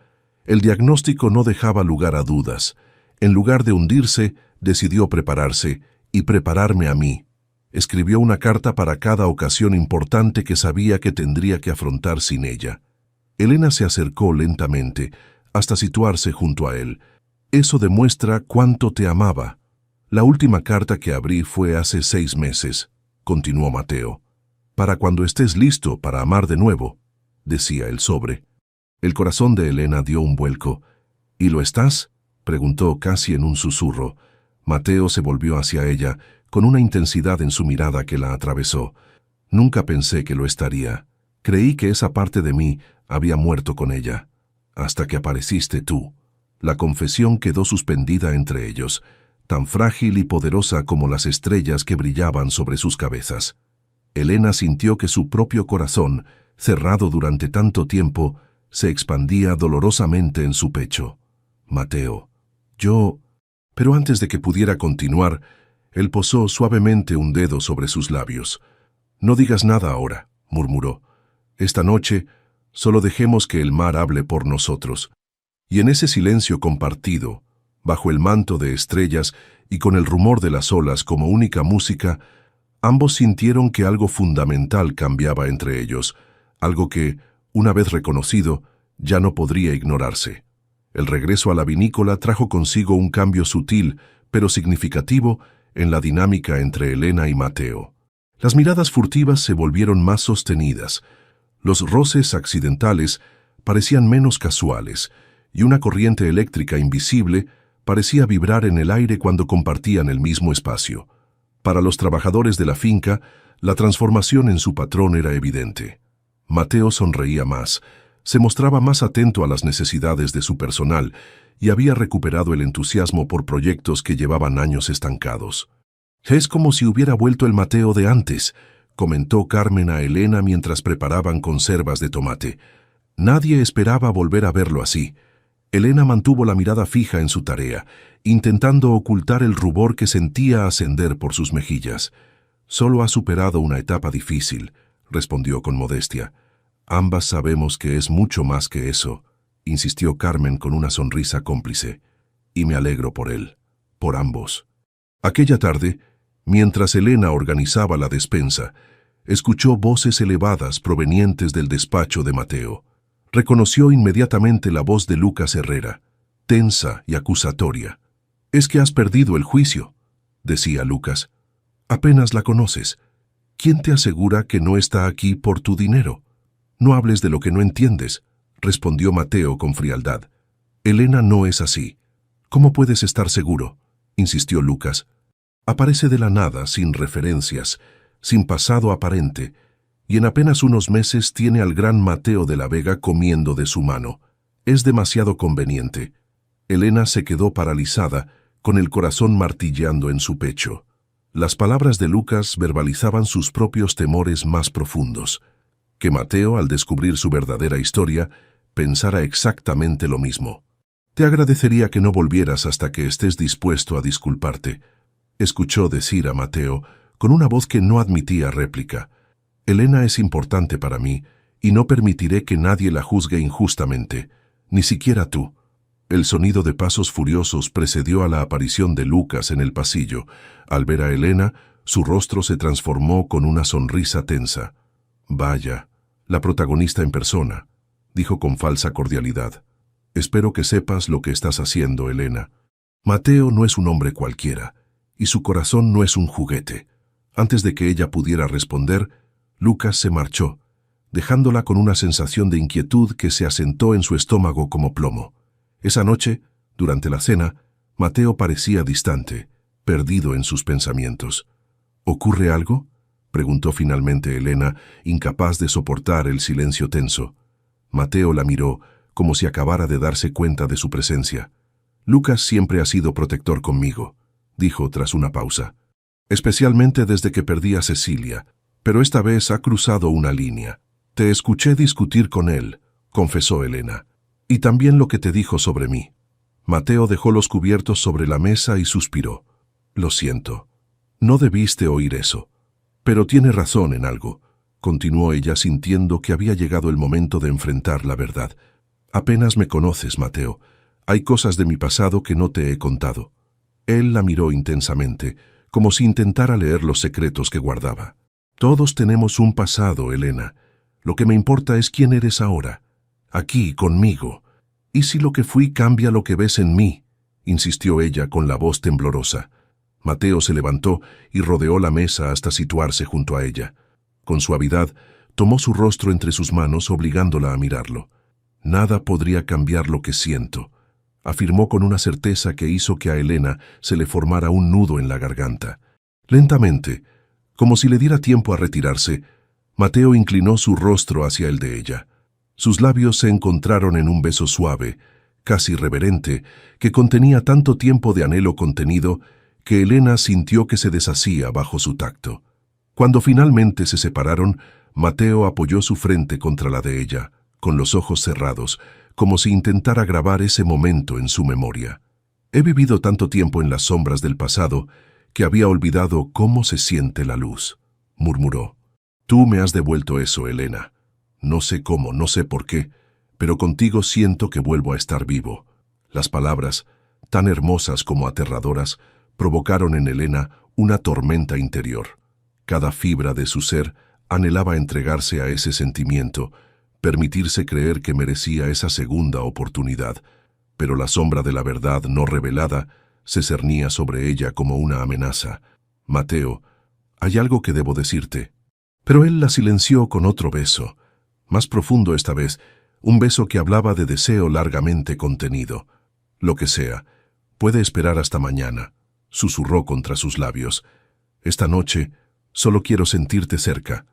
El diagnóstico no dejaba lugar a dudas. En lugar de hundirse, decidió prepararse y prepararme a mí. Escribió una carta para cada ocasión importante que sabía que tendría que afrontar sin ella. Elena se acercó lentamente, hasta situarse junto a él. «Eso demuestra cuánto te amaba». «La última carta que abrí fue hace 6 meses», continuó Mateo. «Para cuando estés listo para amar de nuevo», decía el sobre. El corazón de Elena dio un vuelco. ¿Y lo estás?, preguntó casi en un susurro. Mateo se volvió hacia ella, con una intensidad en su mirada que la atravesó. Nunca pensé que lo estaría. Creí que esa parte de mí había muerto con ella. Hasta que apareciste tú. La confesión quedó suspendida entre ellos, tan frágil y poderosa como las estrellas que brillaban sobre sus cabezas. Elena sintió que su propio corazón, cerrado durante tanto tiempo, se expandía dolorosamente en su pecho. Mateo. Yo... Pero antes de que pudiera continuar, él posó suavemente un dedo sobre sus labios. «No digas nada ahora», murmuró. «Esta noche, solo dejemos que el mar hable por nosotros». Y en ese silencio compartido, bajo el manto de estrellas y con el rumor de las olas como única música, ambos sintieron que algo fundamental cambiaba entre ellos, algo que, una vez reconocido, ya no podría ignorarse. El regreso a la vinícola trajo consigo un cambio sutil, pero significativo, en la dinámica entre Elena y Mateo. Las miradas furtivas se volvieron más sostenidas, los roces accidentales parecían menos casuales, y una corriente eléctrica invisible parecía vibrar en el aire cuando compartían el mismo espacio. Para los trabajadores de la finca, la transformación en su patrón era evidente. Mateo sonreía más, se mostraba más atento a las necesidades de su personal y había recuperado el entusiasmo por proyectos que llevaban años estancados. «Es como si hubiera vuelto el Mateo de antes», comentó Carmen a Elena mientras preparaban conservas de tomate. Nadie esperaba volver a verlo así. Elena mantuvo la mirada fija en su tarea, intentando ocultar el rubor que sentía ascender por sus mejillas. «Solo ha superado una etapa difícil», respondió con modestia. «Ambas sabemos que es mucho más que eso», insistió Carmen con una sonrisa cómplice. «Y me alegro por él, por ambos». Aquella tarde, mientras Elena organizaba la despensa, escuchó voces elevadas provenientes del despacho de Mateo. Reconoció inmediatamente la voz de Lucas Herrera, tensa y acusatoria. «Es que has perdido el juicio», decía Lucas. «Apenas la conoces. ¿Quién te asegura que no está aquí por tu dinero? No hables de lo que no entiendes», respondió Mateo con frialdad. «Elena no es así». «¿Cómo puedes estar seguro?», insistió Lucas. «Aparece de la nada, sin referencias, sin pasado aparente, y en apenas unos meses tiene al gran Mateo de la Vega comiendo de su mano. Es demasiado conveniente». Elena se quedó paralizada, con el corazón martilleando en su pecho. Las palabras de Lucas verbalizaban sus propios temores más profundos. Que Mateo, al descubrir su verdadera historia, pensara exactamente lo mismo. «Te agradecería que no volvieras hasta que estés dispuesto a disculparte», escuchó decir a Mateo, con una voz que no admitía réplica. «Elena es importante para mí, y no permitiré que nadie la juzgue injustamente, ni siquiera tú». El sonido de pasos furiosos precedió a la aparición de Lucas en el pasillo. Al ver a Elena, su rostro se transformó con una sonrisa tensa. «Vaya, la protagonista en persona», dijo con falsa cordialidad. «Espero que sepas lo que estás haciendo, Elena. Mateo no es un hombre cualquiera, y su corazón no es un juguete». Antes de que ella pudiera responder, Lucas se marchó, dejándola con una sensación de inquietud que se asentó en su estómago como plomo. Esa noche, durante la cena, Mateo parecía distante, perdido en sus pensamientos. «¿Ocurre algo?», preguntó finalmente Elena, incapaz de soportar el silencio tenso. Mateo la miró, como si acabara de darse cuenta de su presencia. «Lucas siempre ha sido protector conmigo», dijo tras una pausa. «Especialmente desde que perdí a Cecilia, pero esta vez ha cruzado una línea. Te escuché discutir con él», confesó Elena, «y también lo que te dijo sobre mí». Mateo dejó los cubiertos sobre la mesa y suspiró. «Lo siento. No debiste oír eso. Pero tiene razón en algo», continuó ella sintiendo que había llegado el momento de enfrentar la verdad. «Apenas me conoces, Mateo. Hay cosas de mi pasado que no te he contado». Él la miró intensamente, como si intentara leer los secretos que guardaba. «Todos tenemos un pasado, Elena. Lo que me importa es quién eres ahora, aquí, conmigo. ¿Y si lo que fui cambia lo que ves en mí?», insistió ella con la voz temblorosa. Mateo se levantó y rodeó la mesa hasta situarse junto a ella. Con suavidad, tomó su rostro entre sus manos, obligándola a mirarlo. «Nada podría cambiar lo que siento. afirmó con una certeza que hizo que a Elena se le formara un nudo en la garganta. Lentamente, como si le diera tiempo a retirarse, Mateo inclinó su rostro hacia el de ella. Sus labios se encontraron en un beso suave, casi reverente, que contenía tanto tiempo de anhelo contenido que Elena sintió que se deshacía bajo su tacto. Cuando finalmente se separaron, Mateo apoyó su frente contra la de ella, con los ojos cerrados, como si intentara grabar ese momento en su memoria. He vivido tanto tiempo en las sombras del pasado que había olvidado cómo se siente la luz, murmuró. Tú me has devuelto eso, Elena. No sé cómo, no sé por qué, pero contigo siento que vuelvo a estar vivo. Las palabras, tan hermosas como aterradoras, provocaron en Elena una tormenta interior. Cada fibra de su ser anhelaba entregarse a ese sentimiento, permitirse creer que merecía esa segunda oportunidad, pero la sombra de la verdad no revelada se cernía sobre ella como una amenaza. Mateo, hay algo que debo decirte. Pero él la silenció con otro beso, más profundo esta vez, un beso que hablaba de deseo largamente contenido. Lo que sea, puede esperar hasta mañana, susurró contra sus labios. Esta noche solo quiero sentirte cerca.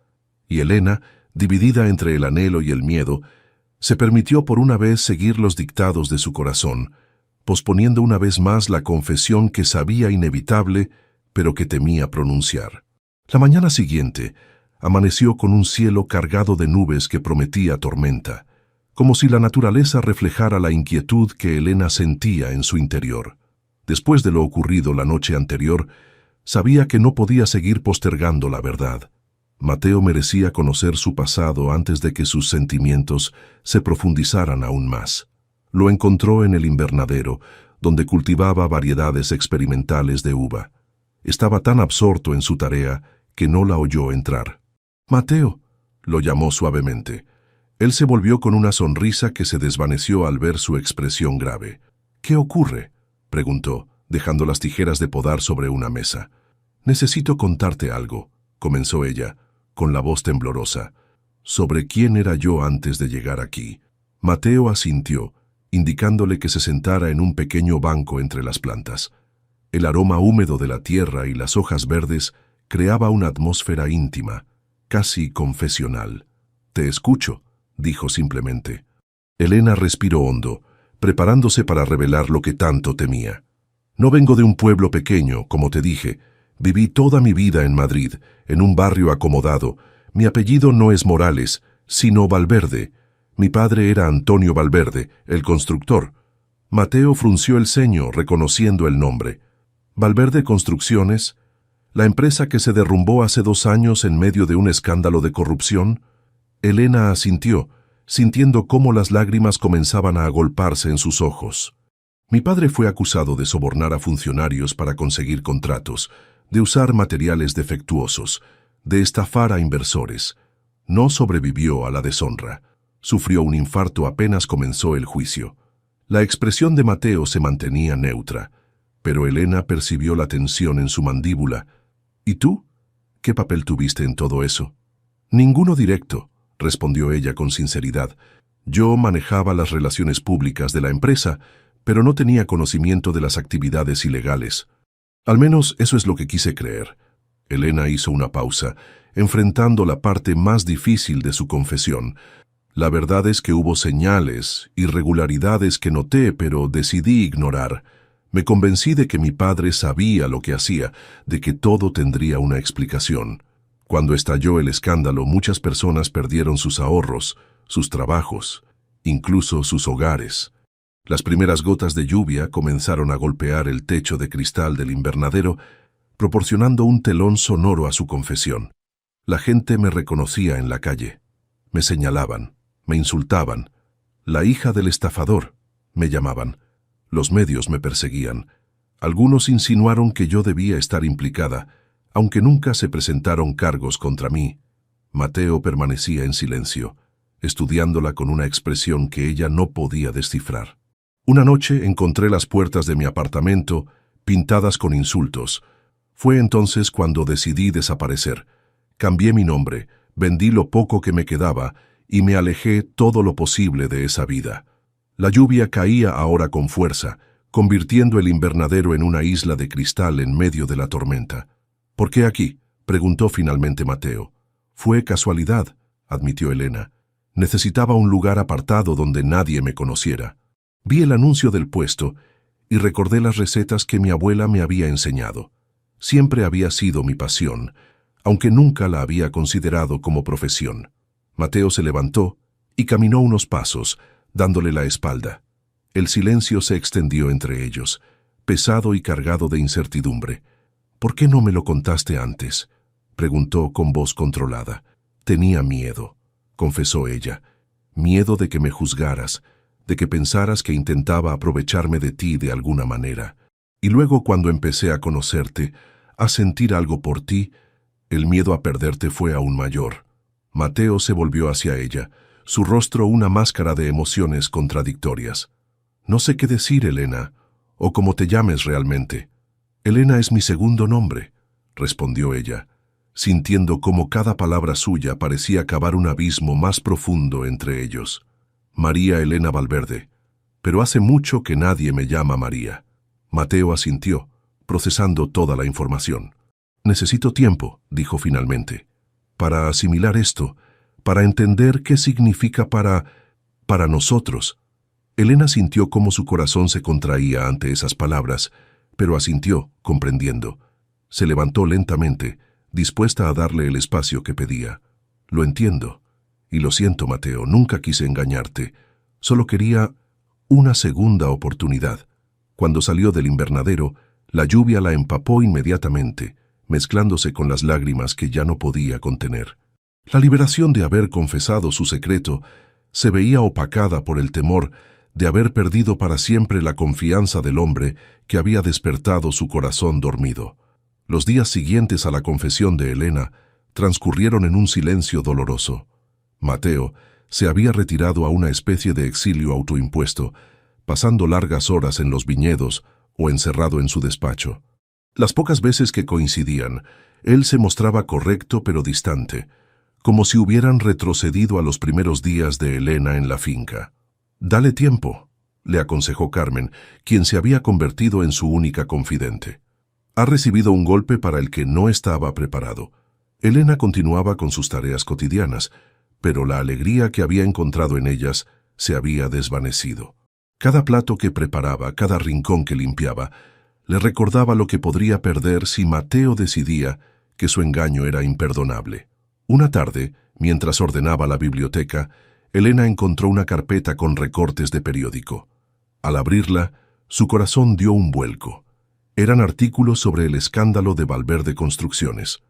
Y Elena, dividida entre el anhelo y el miedo, se permitió por una vez seguir los dictados de su corazón, posponiendo una vez más la confesión que sabía inevitable, pero que temía pronunciar. La mañana siguiente amaneció con un cielo cargado de nubes que prometía tormenta, como si la naturaleza reflejara la inquietud que Elena sentía en su interior. Después de lo ocurrido la noche anterior, sabía que no podía seguir postergando la verdad. Mateo merecía conocer su pasado antes de que sus sentimientos se profundizaran aún más. Lo encontró en el invernadero, donde cultivaba variedades experimentales de uva. Estaba tan absorto en su tarea que no la oyó entrar. «Mateo», lo llamó suavemente. Él se volvió con una sonrisa que se desvaneció al ver su expresión grave. «¿Qué ocurre?», preguntó, dejando las tijeras de podar sobre una mesa. «Necesito contarte algo», comenzó ella, con la voz temblorosa. «¿Sobre quién era yo antes de llegar aquí?». Mateo asintió, indicándole que se sentara en un pequeño banco entre las plantas. El aroma húmedo de la tierra y las hojas verdes creaba una atmósfera íntima, casi confesional. «Te escucho», dijo simplemente. Elena respiró hondo, preparándose para revelar lo que tanto temía. «No vengo de un pueblo pequeño, como te dije. Viví toda mi vida en Madrid, en un barrio acomodado. Mi apellido no es Morales, sino Valverde. Mi padre era Antonio Valverde, el constructor». Mateo frunció el ceño, reconociendo el nombre. «¿Valverde Construcciones? ¿La empresa que se derrumbó hace 2 años en medio de un escándalo de corrupción?». Elena asintió, sintiendo cómo las lágrimas comenzaban a agolparse en sus ojos. «Mi padre fue acusado de sobornar a funcionarios para conseguir contratos, de usar materiales defectuosos, de estafar a inversores. No sobrevivió a la deshonra. Sufrió un infarto apenas comenzó el juicio». La expresión de Mateo se mantenía neutra, pero Elena percibió la tensión en su mandíbula. «¿Y tú? ¿Qué papel tuviste en todo eso?». «Ninguno directo», respondió ella con sinceridad. «Yo manejaba las relaciones públicas de la empresa, pero no tenía conocimiento de las actividades ilegales. Al menos eso es lo que quise creer». Elena hizo una pausa, enfrentando la parte más difícil de su confesión. «La verdad es que hubo señales, irregularidades que noté, pero decidí ignorar. Me convencí de que mi padre sabía lo que hacía, de que todo tendría una explicación. Cuando estalló el escándalo, muchas personas perdieron sus ahorros, sus trabajos, incluso sus hogares. Las primeras gotas de lluvia comenzaron a golpear el techo de cristal del invernadero, proporcionando un telón sonoro a su confesión. La gente me reconocía en la calle. Me señalaban, me insultaban. «La hija del estafador», me llamaban. Los medios me perseguían. Algunos insinuaron que yo debía estar implicada, aunque nunca se presentaron cargos contra mí». Mateo permanecía en silencio, estudiándola con una expresión que ella no podía descifrar. «Una noche encontré las puertas de mi apartamento pintadas con insultos. Fue entonces cuando decidí desaparecer. Cambié mi nombre, vendí lo poco que me quedaba y me alejé todo lo posible de esa vida. La lluvia caía ahora con fuerza, convirtiendo el invernadero en una isla de cristal en medio de la tormenta. ¿Por qué aquí?, preguntó finalmente Mateo. Fue casualidad, admitió Elena. Necesitaba un lugar apartado donde nadie me conociera. Vi el anuncio del puesto y recordé las recetas que mi abuela me había enseñado. Siempre había sido mi pasión, aunque nunca la había considerado como profesión. Mateo se levantó y caminó unos pasos, dándole la espalda. El silencio se extendió entre ellos, pesado y cargado de incertidumbre. «¿Por qué no me lo contaste antes?», preguntó con voz controlada. «Tenía miedo», confesó ella. «Miedo de que me juzgaras, de que pensaras que intentaba aprovecharme de ti de alguna manera. Y luego, cuando empecé a conocerte, a sentir algo por ti, el miedo a perderte fue aún mayor». Mateo se volvió hacia ella, su rostro una máscara de emociones contradictorias. «No sé qué decir, Elena, o como te llames realmente». «Elena es mi segundo nombre», respondió ella, sintiendo cómo cada palabra suya parecía cavar un abismo más profundo entre ellos. «María Elena Valverde, pero hace mucho que nadie me llama María». Mateo asintió, procesando toda la información. «Necesito tiempo», dijo finalmente, «para asimilar esto, para entender qué significa para nosotros». Elena sintió cómo su corazón se contraía ante esas palabras, pero asintió, comprendiendo. Se levantó lentamente, dispuesta a darle el espacio que pedía. «Lo entiendo. Y lo siento, Mateo, nunca quise engañarte. Solo quería una segunda oportunidad». Cuando salió del invernadero, la lluvia la empapó inmediatamente, mezclándose con las lágrimas que ya no podía contener. La liberación de haber confesado su secreto se veía opacada por el temor de haber perdido para siempre la confianza del hombre que había despertado su corazón dormido. Los días siguientes a la confesión de Elena transcurrieron en un silencio doloroso. Mateo se había retirado a una especie de exilio autoimpuesto, pasando largas horas en los viñedos o encerrado en su despacho. Las pocas veces que coincidían, él se mostraba correcto pero distante, como si hubieran retrocedido a los primeros días de Elena en la finca. «Dale tiempo», le aconsejó Carmen, quien se había convertido en su única confidente. «Ha recibido un golpe para el que no estaba preparado». Elena continuaba con sus tareas cotidianas, pero la alegría que había encontrado en ellas se había desvanecido. Cada plato que preparaba, cada rincón que limpiaba, le recordaba lo que podría perder si Mateo decidía que su engaño era imperdonable. Una tarde, mientras ordenaba la biblioteca, Elena encontró una carpeta con recortes de periódico. Al abrirla, su corazón dio un vuelco. Eran artículos sobre el escándalo de Valverde Construcciones.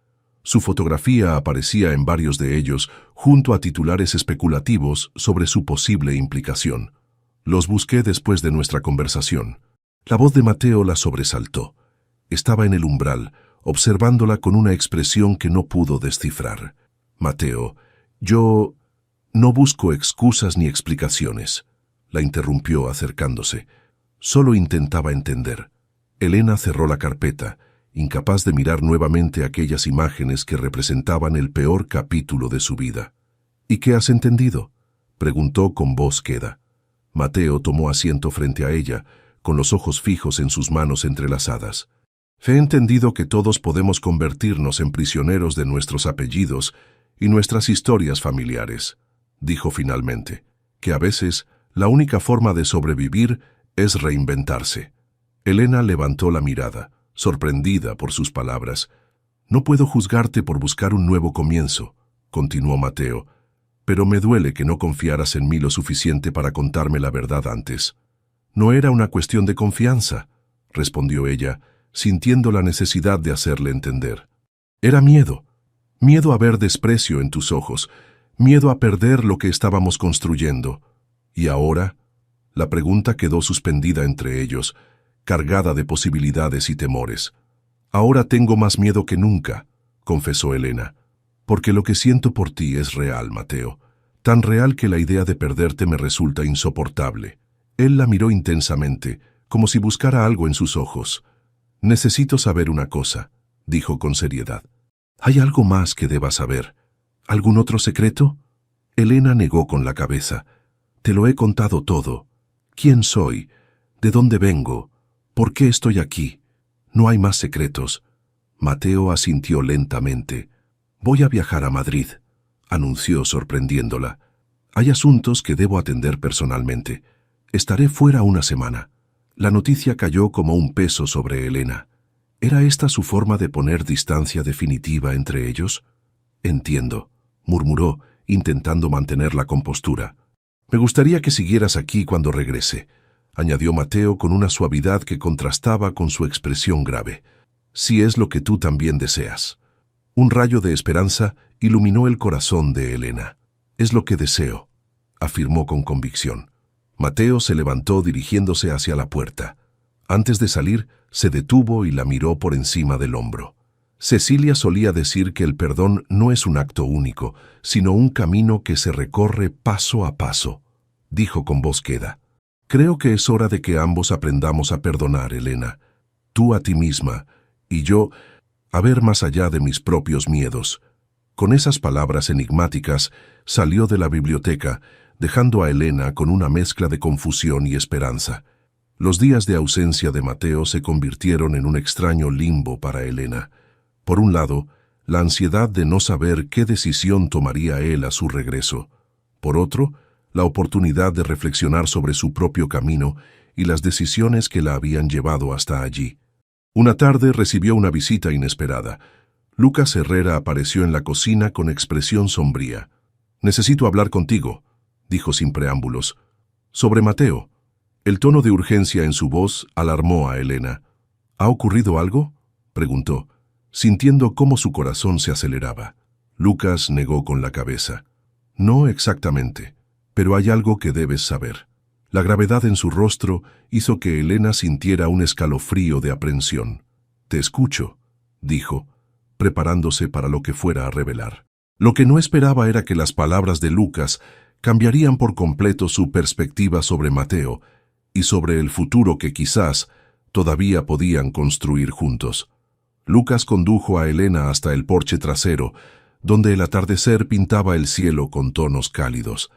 Su fotografía aparecía en varios de ellos, junto a titulares especulativos sobre su posible implicación. Los busqué después de nuestra conversación. La voz de Mateo la sobresaltó. Estaba en el umbral, observándola con una expresión que no pudo descifrar. «Mateo, yo no busco excusas ni explicaciones», la interrumpió acercándose. «Solo intentaba entender». Elena cerró la carpeta, incapaz de mirar nuevamente aquellas imágenes que representaban el peor capítulo de su vida. «¿Y qué has entendido?», preguntó con voz queda. Mateo tomó asiento frente a ella, con los ojos fijos en sus manos entrelazadas. «He entendido que todos podemos convertirnos en prisioneros de nuestros apellidos y nuestras historias familiares», dijo finalmente, «que a veces la única forma de sobrevivir es reinventarse». Elena levantó la mirada, sorprendida por sus palabras. «No puedo juzgarte por buscar un nuevo comienzo», continuó Mateo, «pero me duele que no confiaras en mí lo suficiente para contarme la verdad antes». «No era una cuestión de confianza», respondió ella, sintiendo la necesidad de hacerle entender. «Era miedo. Miedo a ver desprecio en tus ojos, miedo a perder lo que estábamos construyendo. ¿Y ahora?». La pregunta quedó suspendida entre ellos, cargada de posibilidades y temores. «Ahora tengo más miedo que nunca», confesó Elena, «porque lo que siento por ti es real, Mateo, tan real que la idea de perderte me resulta insoportable». Él la miró intensamente, como si buscara algo en sus ojos. «Necesito saber una cosa», dijo con seriedad. «¿Hay algo más que deba saber? ¿Algún otro secreto?». Elena negó con la cabeza. «Te lo he contado todo. ¿Quién soy? ¿De dónde vengo? ¿Por qué estoy aquí? No hay más secretos. Mateo asintió lentamente. Voy a viajar a Madrid, anunció sorprendiéndola. Hay asuntos que debo atender personalmente. Estaré fuera una semana. La noticia cayó como un peso sobre Elena. ¿Era esta su forma de poner distancia definitiva entre ellos? Entiendo, murmuró, intentando mantener la compostura. Me gustaría que siguieras aquí cuando regrese, añadió Mateo con una suavidad que contrastaba con su expresión grave. Si es lo que tú también deseas. Un rayo de esperanza iluminó el corazón de Elena. Es lo que deseo, afirmó con convicción. Mateo se levantó dirigiéndose hacia la puerta. Antes de salir, se detuvo y la miró por encima del hombro. Cecilia solía decir que el perdón no es un acto único, sino un camino que se recorre paso a paso, dijo con voz queda. Creo que es hora de que ambos aprendamos a perdonar, Elena. Tú a ti misma, y yo a ver más allá de mis propios miedos. Con esas palabras enigmáticas, salió de la biblioteca, dejando a Elena con una mezcla de confusión y esperanza. Los días de ausencia de Mateo se convirtieron en un extraño limbo para Elena. Por un lado, la ansiedad de no saber qué decisión tomaría él a su regreso. Por otro, la oportunidad de reflexionar sobre su propio camino y las decisiones que la habían llevado hasta allí. Una tarde recibió una visita inesperada. Lucas Herrera apareció en la cocina con expresión sombría. «Necesito hablar contigo», dijo sin preámbulos. «Sobre Mateo». El tono de urgencia en su voz alarmó a Elena. «¿Ha ocurrido algo?», preguntó, sintiendo cómo su corazón se aceleraba. Lucas negó con la cabeza. «No exactamente, pero hay algo que debes saber». La gravedad en su rostro hizo que Elena sintiera un escalofrío de aprensión. «Te escucho», dijo, preparándose para lo que fuera a revelar. Lo que no esperaba era que las palabras de Lucas cambiarían por completo su perspectiva sobre Mateo y sobre el futuro que quizás todavía podían construir juntos. Lucas condujo a Elena hasta el porche trasero, donde el atardecer pintaba el cielo con tonos cálidos.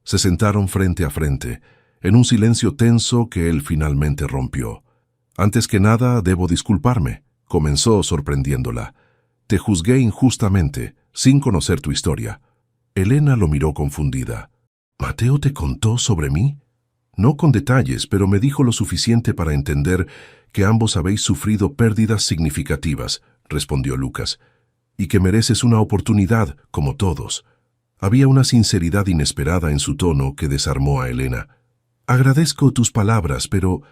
Se sentaron frente a frente, en un silencio tenso que él finalmente rompió. «Antes que nada, debo disculparme», comenzó sorprendiéndola. «Te juzgué injustamente, sin conocer tu historia». Elena lo miró confundida. «¿Mateo te contó sobre mí?» «No con detalles, pero me dijo lo suficiente para entender que ambos habéis sufrido pérdidas significativas», respondió Lucas, «y que mereces una oportunidad, como todos». Había una sinceridad inesperada en su tono que desarmó a Elena. «Agradezco tus palabras, pero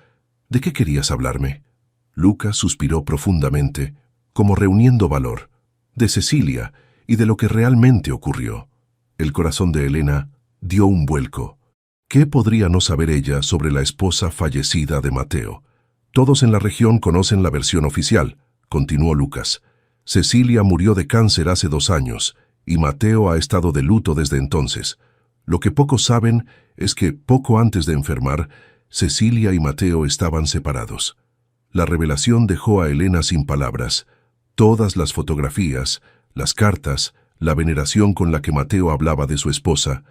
¿de qué querías hablarme?» Lucas suspiró profundamente, como reuniendo valor. «De Cecilia y de lo que realmente ocurrió». El corazón de Elena dio un vuelco. ¿Qué podría no saber ella sobre la esposa fallecida de Mateo? «Todos en la región conocen la versión oficial», continuó Lucas. «Cecilia murió de cáncer hace 2 años, y Mateo ha estado de luto desde entonces. Lo que pocos saben es que, poco antes de enfermar, Cecilia y Mateo estaban separados». La revelación dejó a Elena sin palabras. Todas las fotografías, las cartas, la veneración con la que Mateo hablaba de su esposa,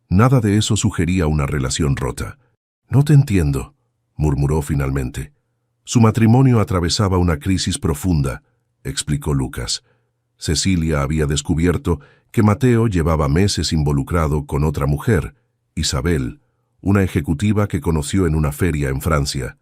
nada de eso sugería una relación rota. «No te entiendo», murmuró finalmente. «Su matrimonio atravesaba una crisis profunda», explicó Lucas. Cecilia había descubierto que Mateo llevaba meses involucrado con otra mujer, Isabel, una ejecutiva que conoció en una feria en Francia.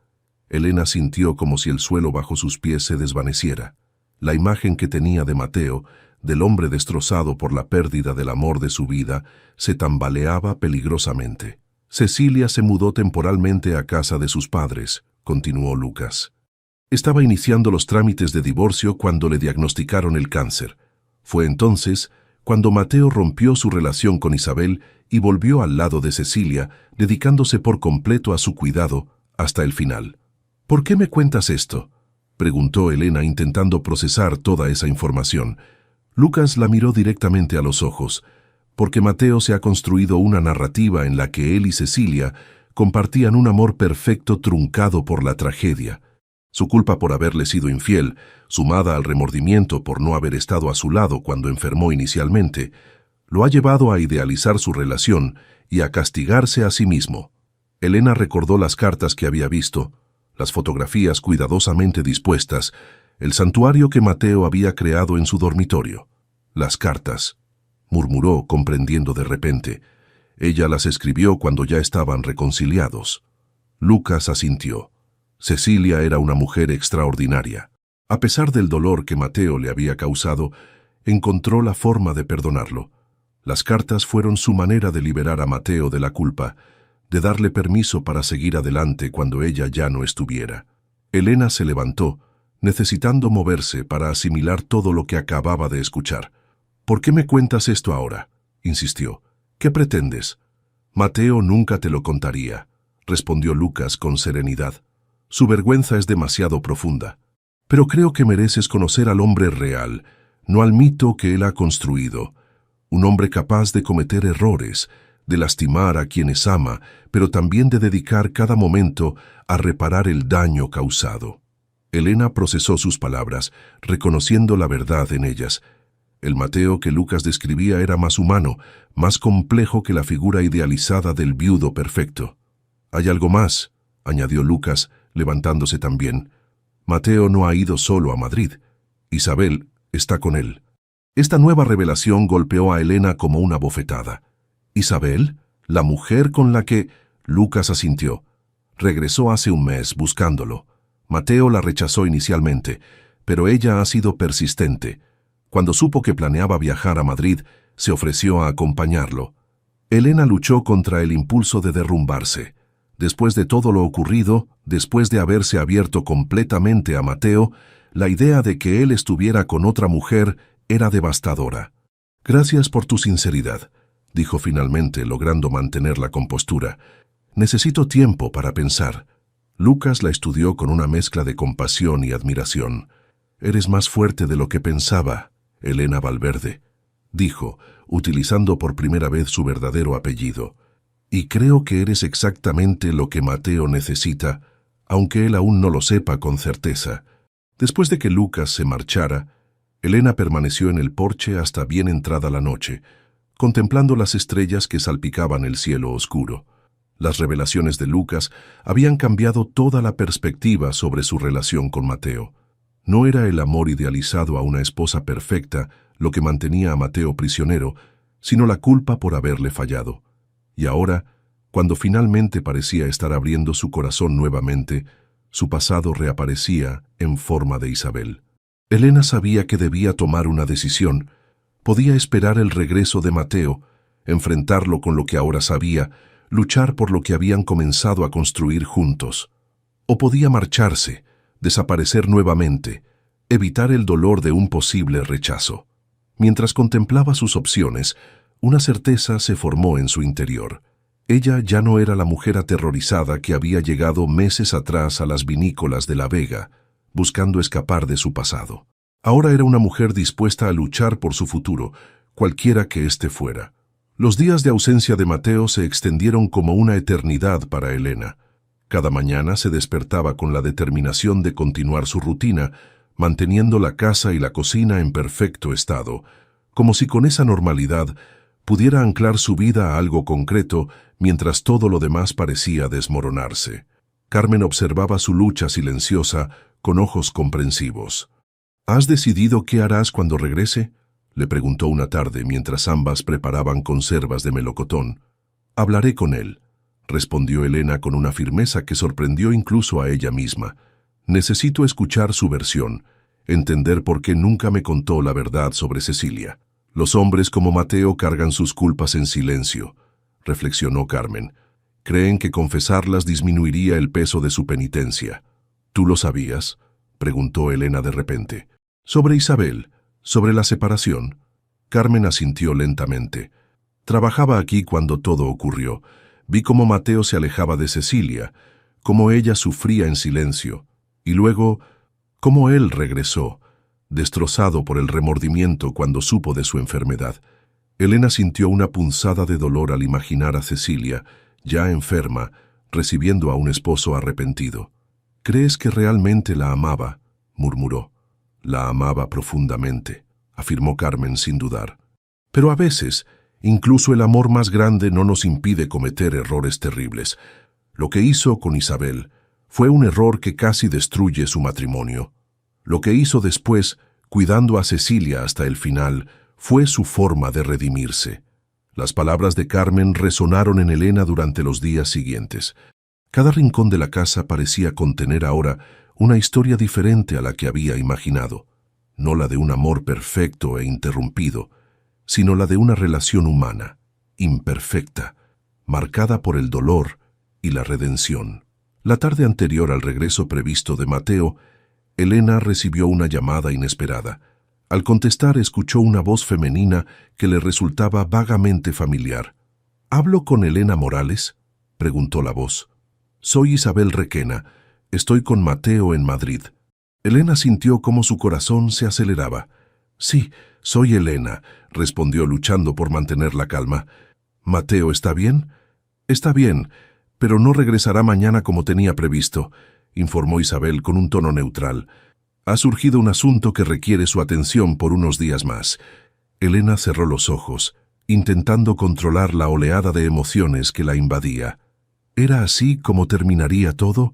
Elena sintió como si el suelo bajo sus pies se desvaneciera. La imagen que tenía de Mateo, del hombre destrozado por la pérdida del amor de su vida, se tambaleaba peligrosamente. «Cecilia se mudó temporalmente a casa de sus padres», continuó Lucas. «Estaba iniciando los trámites de divorcio cuando le diagnosticaron el cáncer. Fue entonces cuando Mateo rompió su relación con Isabel y volvió al lado de Cecilia, dedicándose por completo a su cuidado hasta el final». «¿Por qué me cuentas esto?», preguntó Elena intentando procesar toda esa información. Lucas la miró directamente a los ojos, porque Mateo se ha construido una narrativa en la que él y Cecilia compartían un amor perfecto truncado por la tragedia. Su culpa por haberle sido infiel, sumada al remordimiento por no haber estado a su lado cuando enfermó inicialmente, lo ha llevado a idealizar su relación y a castigarse a sí mismo. Elena recordó las cartas que había visto, las fotografías cuidadosamente dispuestas, el santuario que Mateo había creado en su dormitorio. Las cartas, murmuró, comprendiendo de repente. Ella las escribió cuando ya estaban reconciliados. Lucas asintió. Cecilia era una mujer extraordinaria. A pesar del dolor que Mateo le había causado, encontró la forma de perdonarlo. Las cartas fueron su manera de liberar a Mateo de la culpa, de darle permiso para seguir adelante cuando ella ya no estuviera. Elena se levantó, necesitando moverse para asimilar todo lo que acababa de escuchar. «¿Por qué me cuentas esto ahora?», insistió. «¿Qué pretendes?». «Mateo nunca te lo contaría», respondió Lucas con serenidad. «Su vergüenza es demasiado profunda. Pero creo que mereces conocer al hombre real, no al mito que él ha construido. Un hombre capaz de cometer errores, de lastimar a quienes ama, pero también de dedicar cada momento a reparar el daño causado». Elena procesó sus palabras, reconociendo la verdad en ellas. El Mateo que Lucas describía era más humano, más complejo que la figura idealizada del viudo perfecto. «Hay algo más», añadió Lucas, levantándose también. «Mateo no ha ido solo a Madrid. Isabel está con él». Esta nueva revelación golpeó a Elena como una bofetada. «¿Isabel? ¿La mujer con la que...?» Lucas asintió. «Regresó hace un mes buscándolo. Mateo la rechazó inicialmente, pero ella ha sido persistente. Cuando supo que planeaba viajar a Madrid, se ofreció a acompañarlo». Elena luchó contra el impulso de derrumbarse. Después de todo lo ocurrido, después de haberse abierto completamente a Mateo, la idea de que él estuviera con otra mujer era devastadora. «Gracias por tu sinceridad», dijo finalmente, logrando mantener la compostura. «Necesito tiempo para pensar». Lucas la estudió con una mezcla de compasión y admiración. «Eres más fuerte de lo que pensaba, Elena Valverde», dijo, utilizando por primera vez su verdadero apellido. «Y creo que eres exactamente lo que Mateo necesita, aunque él aún no lo sepa con certeza». Después de que Lucas se marchara, Elena permaneció en el porche hasta bien entrada la noche, contemplando las estrellas que salpicaban el cielo oscuro. Las revelaciones de Lucas habían cambiado toda la perspectiva sobre su relación con Mateo. No era el amor idealizado a una esposa perfecta lo que mantenía a Mateo prisionero, sino la culpa por haberle fallado. Y ahora, cuando finalmente parecía estar abriendo su corazón nuevamente, su pasado reaparecía en forma de Isabel. Elena sabía que debía tomar una decisión. Podía esperar el regreso de Mateo, enfrentarlo con lo que ahora sabía, luchar por lo que habían comenzado a construir juntos. O podía marcharse, desaparecer nuevamente, evitar el dolor de un posible rechazo. Mientras contemplaba sus opciones, una certeza se formó en su interior. Ella ya no era la mujer aterrorizada que había llegado meses atrás a las vinícolas de La Vega, buscando escapar de su pasado. Ahora era una mujer dispuesta a luchar por su futuro, cualquiera que éste fuera. Los días de ausencia de Mateo se extendieron como una eternidad para Elena. Cada mañana se despertaba con la determinación de continuar su rutina, manteniendo la casa y la cocina en perfecto estado, como si con esa normalidad pudiera anclar su vida a algo concreto mientras todo lo demás parecía desmoronarse. Carmen observaba su lucha silenciosa con ojos comprensivos. «¿Has decidido qué harás cuando regrese?», le preguntó una tarde mientras ambas preparaban conservas de melocotón. «Hablaré con él», respondió Elena con una firmeza que sorprendió incluso a ella misma. «Necesito escuchar su versión, entender por qué nunca me contó la verdad sobre Cecilia. Los hombres como Mateo cargan sus culpas en silencio», reflexionó Carmen. «Creen que confesarlas disminuiría el peso de su penitencia». «¿Tú lo sabías?», preguntó Elena de repente. «Sobre Isabel, sobre la separación». Carmen asintió lentamente. «Trabajaba aquí cuando todo ocurrió. Vi cómo Mateo se alejaba de Cecilia, cómo ella sufría en silencio, y luego cómo él regresó, destrozado por el remordimiento cuando supo de su enfermedad». Elena sintió una punzada de dolor al imaginar a Cecilia, ya enferma, recibiendo a un esposo arrepentido. «¿Crees que realmente la amaba?», murmuró. «La amaba profundamente», afirmó Carmen sin dudar. «Pero a veces, incluso el amor más grande no nos impide cometer errores terribles. Lo que hizo con Isabel fue un error que casi destruye su matrimonio. Lo que hizo después, cuidando a Cecilia hasta el final, fue su forma de redimirse. Las palabras de Carmen resonaron en Elena durante los días siguientes. Cada rincón de la casa parecía contener ahora una historia diferente a la que había imaginado. No la de un amor perfecto e interrumpido, sino la de una relación humana, imperfecta, marcada por el dolor y la redención. La tarde anterior al regreso previsto de Mateo, Elena recibió una llamada inesperada. Al contestar, escuchó una voz femenina que le resultaba vagamente familiar. ¿Hablo con Elena Morales?, preguntó la voz. Soy Isabel Requena. Estoy con Mateo en Madrid. Elena sintió cómo su corazón se aceleraba. Sí, soy Elena, respondió luchando por mantener la calma. ¿Mateo está bien? Está bien, pero no regresará mañana como tenía previsto, informó Isabel con un tono neutral. Ha surgido un asunto que requiere su atención por unos días más. Elena cerró los ojos, intentando controlar la oleada de emociones que la invadía. ¿Era así como terminaría todo?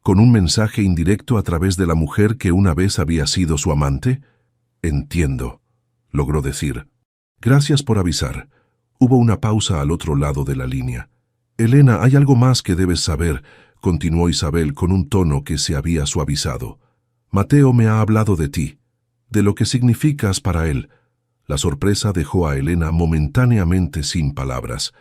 ¿Con un mensaje indirecto a través de la mujer que una vez había sido su amante? Entiendo, logró decir. Gracias por avisar. Hubo una pausa al otro lado de la línea. Elena, hay algo más que debes saber, continuó Isabel con un tono que se había suavizado. Mateo me ha hablado de ti, de lo que significas para él. La sorpresa dejó a Elena momentáneamente sin palabras.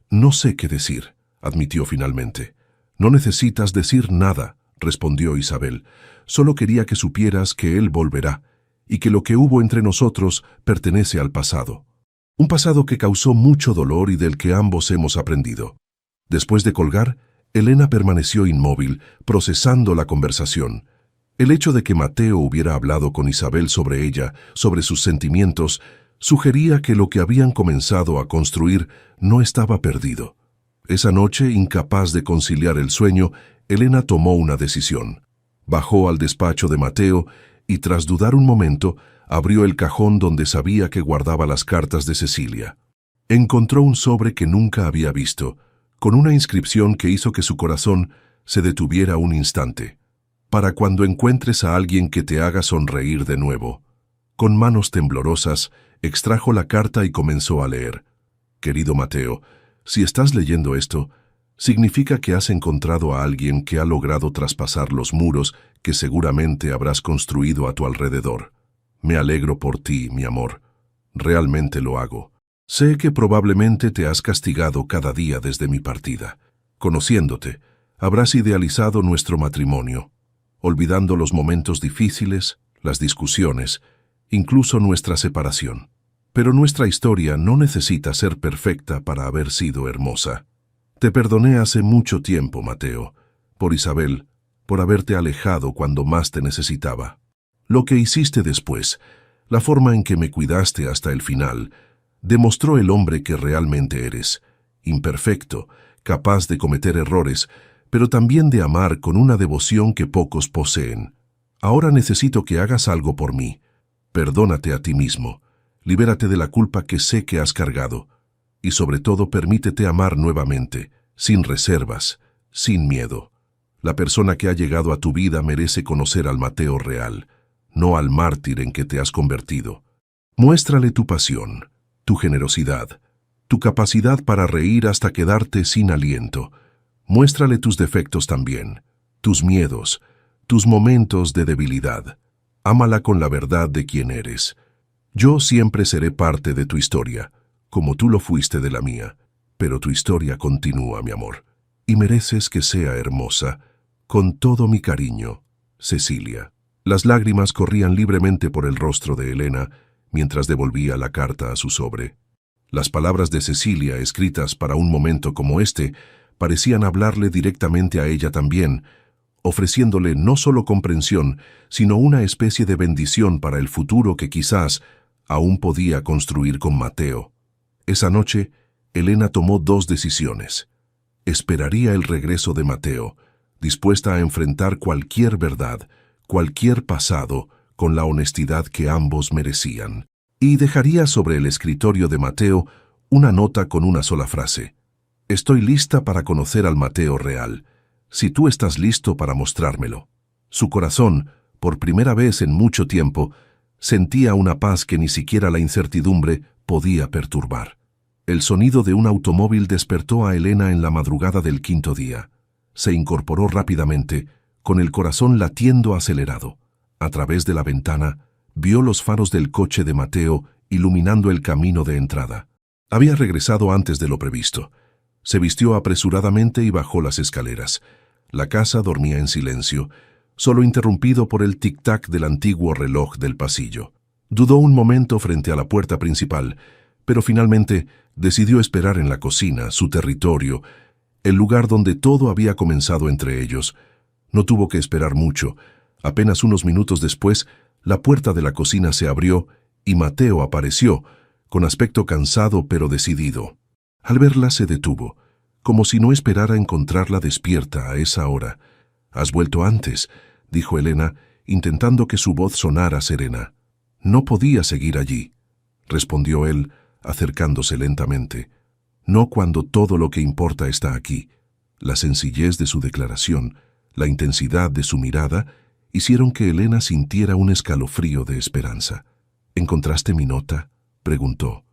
No sé qué decir, admitió finalmente. No necesitas decir nada, respondió Isabel. Solo quería que supieras que él volverá, y que lo que hubo entre nosotros pertenece al pasado. Un pasado que causó mucho dolor y del que ambos hemos aprendido. Después de colgar, Elena permaneció inmóvil, procesando la conversación. El hecho de que Mateo hubiera hablado con Isabel sobre ella, sobre sus sentimientos, sugería que lo que habían comenzado a construir no estaba perdido. Esa noche, incapaz de conciliar el sueño, Elena tomó una decisión. Bajó al despacho de Mateo y, tras dudar un momento, abrió el cajón donde sabía que guardaba las cartas de Cecilia. Encontró un sobre que nunca había visto, con una inscripción que hizo que su corazón se detuviera un instante. Para cuando encuentres a alguien que te haga sonreír de nuevo. Con manos temblorosas, extrajo la carta y comenzó a leer. Querido Mateo, si estás leyendo esto, significa que has encontrado a alguien que ha logrado traspasar los muros que seguramente habrás construido a tu alrededor. Me alegro por ti, mi amor. Realmente lo hago. Sé que probablemente te has castigado cada día desde mi partida. Conociéndote, habrás idealizado nuestro matrimonio, olvidando los momentos difíciles, las discusiones, incluso nuestra separación. Pero nuestra historia no necesita ser perfecta para haber sido hermosa. Te perdoné hace mucho tiempo, Mateo, por Isabel, por haberte alejado cuando más te necesitaba. Lo que hiciste después, la forma en que me cuidaste hasta el final, demostró el hombre que realmente eres, imperfecto, capaz de cometer errores, pero también de amar con una devoción que pocos poseen. Ahora necesito que hagas algo por mí. Perdónate a ti mismo. Libérate de la culpa que sé que has cargado. Y sobre todo permítete amar nuevamente, sin reservas, sin miedo. La persona que ha llegado a tu vida merece conocer al Mateo real, no al mártir en que te has convertido. Muéstrale tu pasión, tu generosidad, tu capacidad para reír hasta quedarte sin aliento. Muéstrale tus defectos también, tus miedos, tus momentos de debilidad. Ámala con la verdad de quién eres. Yo siempre seré parte de tu historia, como tú lo fuiste de la mía, pero tu historia continúa, mi amor, y mereces que sea hermosa. Con todo mi cariño, Cecilia. Las lágrimas corrían libremente por el rostro de Elena mientras devolvía la carta a su sobre. Las palabras de Cecilia, escritas para un momento como este, parecían hablarle directamente a ella también, ofreciéndole no solo comprensión, sino una especie de bendición para el futuro que quizás aún podía construir con Mateo. Esa noche, Elena tomó dos decisiones. Esperaría el regreso de Mateo, dispuesta a enfrentar cualquier verdad, cualquier pasado, con la honestidad que ambos merecían. Y dejaría sobre el escritorio de Mateo una nota con una sola frase. Estoy lista para conocer al Mateo real, si tú estás listo para mostrármelo. Su corazón, por primera vez en mucho tiempo, sentía una paz que ni siquiera la incertidumbre podía perturbar. El sonido de un automóvil despertó a Elena en la madrugada del quinto día. Se incorporó rápidamente, con el corazón latiendo acelerado. A través de la ventana, vio los faros del coche de Mateo iluminando el camino de entrada. Había regresado antes de lo previsto. Se vistió apresuradamente y bajó las escaleras. La casa dormía en silencio, solo interrumpido por el tic-tac del antiguo reloj del pasillo. Dudó un momento frente a la puerta principal, pero finalmente decidió esperar en la cocina, su territorio, el lugar donde todo había comenzado entre ellos. No tuvo que esperar mucho. Apenas unos minutos después, la puerta de la cocina se abrió y Mateo apareció, con aspecto cansado pero decidido. Al verla se detuvo, como si no esperara encontrarla despierta a esa hora. «¿Has vuelto antes?», dijo Elena, intentando que su voz sonara serena. «No podía seguir allí», respondió él, acercándose lentamente. «No cuando todo lo que importa está aquí». La sencillez de su declaración, la intensidad de su mirada, hicieron que Elena sintiera un escalofrío de esperanza. «¿Encontraste mi nota?», preguntó.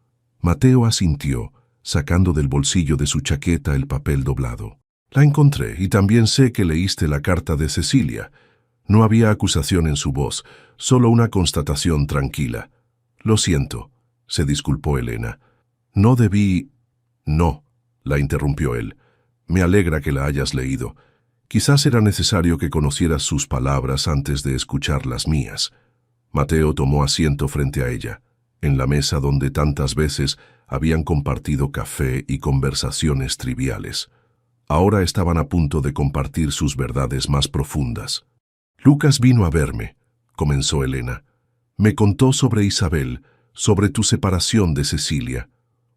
Mateo asintió, sacando del bolsillo de su chaqueta el papel doblado. «La encontré, y también sé que leíste la carta de Cecilia». No había acusación en su voz, solo una constatación tranquila. «Lo siento», se disculpó Elena. «No debí...» «No», la interrumpió él. «Me alegra que la hayas leído. Quizás era necesario que conocieras sus palabras antes de escuchar las mías». Mateo tomó asiento frente a ella, en la mesa donde tantas veces habían compartido café y conversaciones triviales. Ahora estaban a punto de compartir sus verdades más profundas. «Lucas vino a verme», comenzó Elena. «Me contó sobre Isabel, sobre tu separación de Cecilia».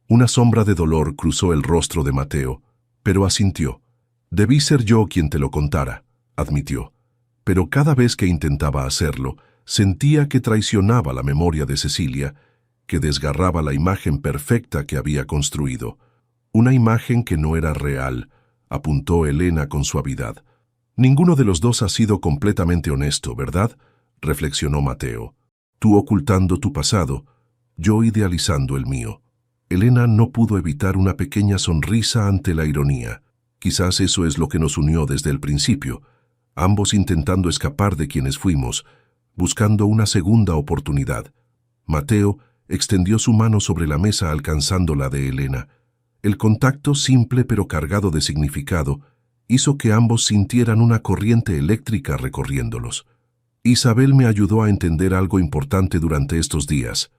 Una sombra de dolor cruzó el rostro de Mateo, pero asintió. «Debí ser yo quien te lo contara», admitió. Pero cada vez que intentaba hacerlo, sentía que traicionaba la memoria de Cecilia, que desgarraba la imagen perfecta que había construido. Una imagen que no era real, apuntó Elena con suavidad. «Ninguno de los dos ha sido completamente honesto, ¿verdad?», reflexionó Mateo. «Tú ocultando tu pasado, yo idealizando el mío». Elena no pudo evitar una pequeña sonrisa ante la ironía. Quizás eso es lo que nos unió desde el principio, ambos intentando escapar de quienes fuimos, buscando una segunda oportunidad. Mateo extendió su mano sobre la mesa alcanzando la de Elena. El contacto, simple pero cargado de significado, hizo que ambos sintieran una corriente eléctrica recorriéndolos. «Isabel me ayudó a entender algo importante durante estos días»,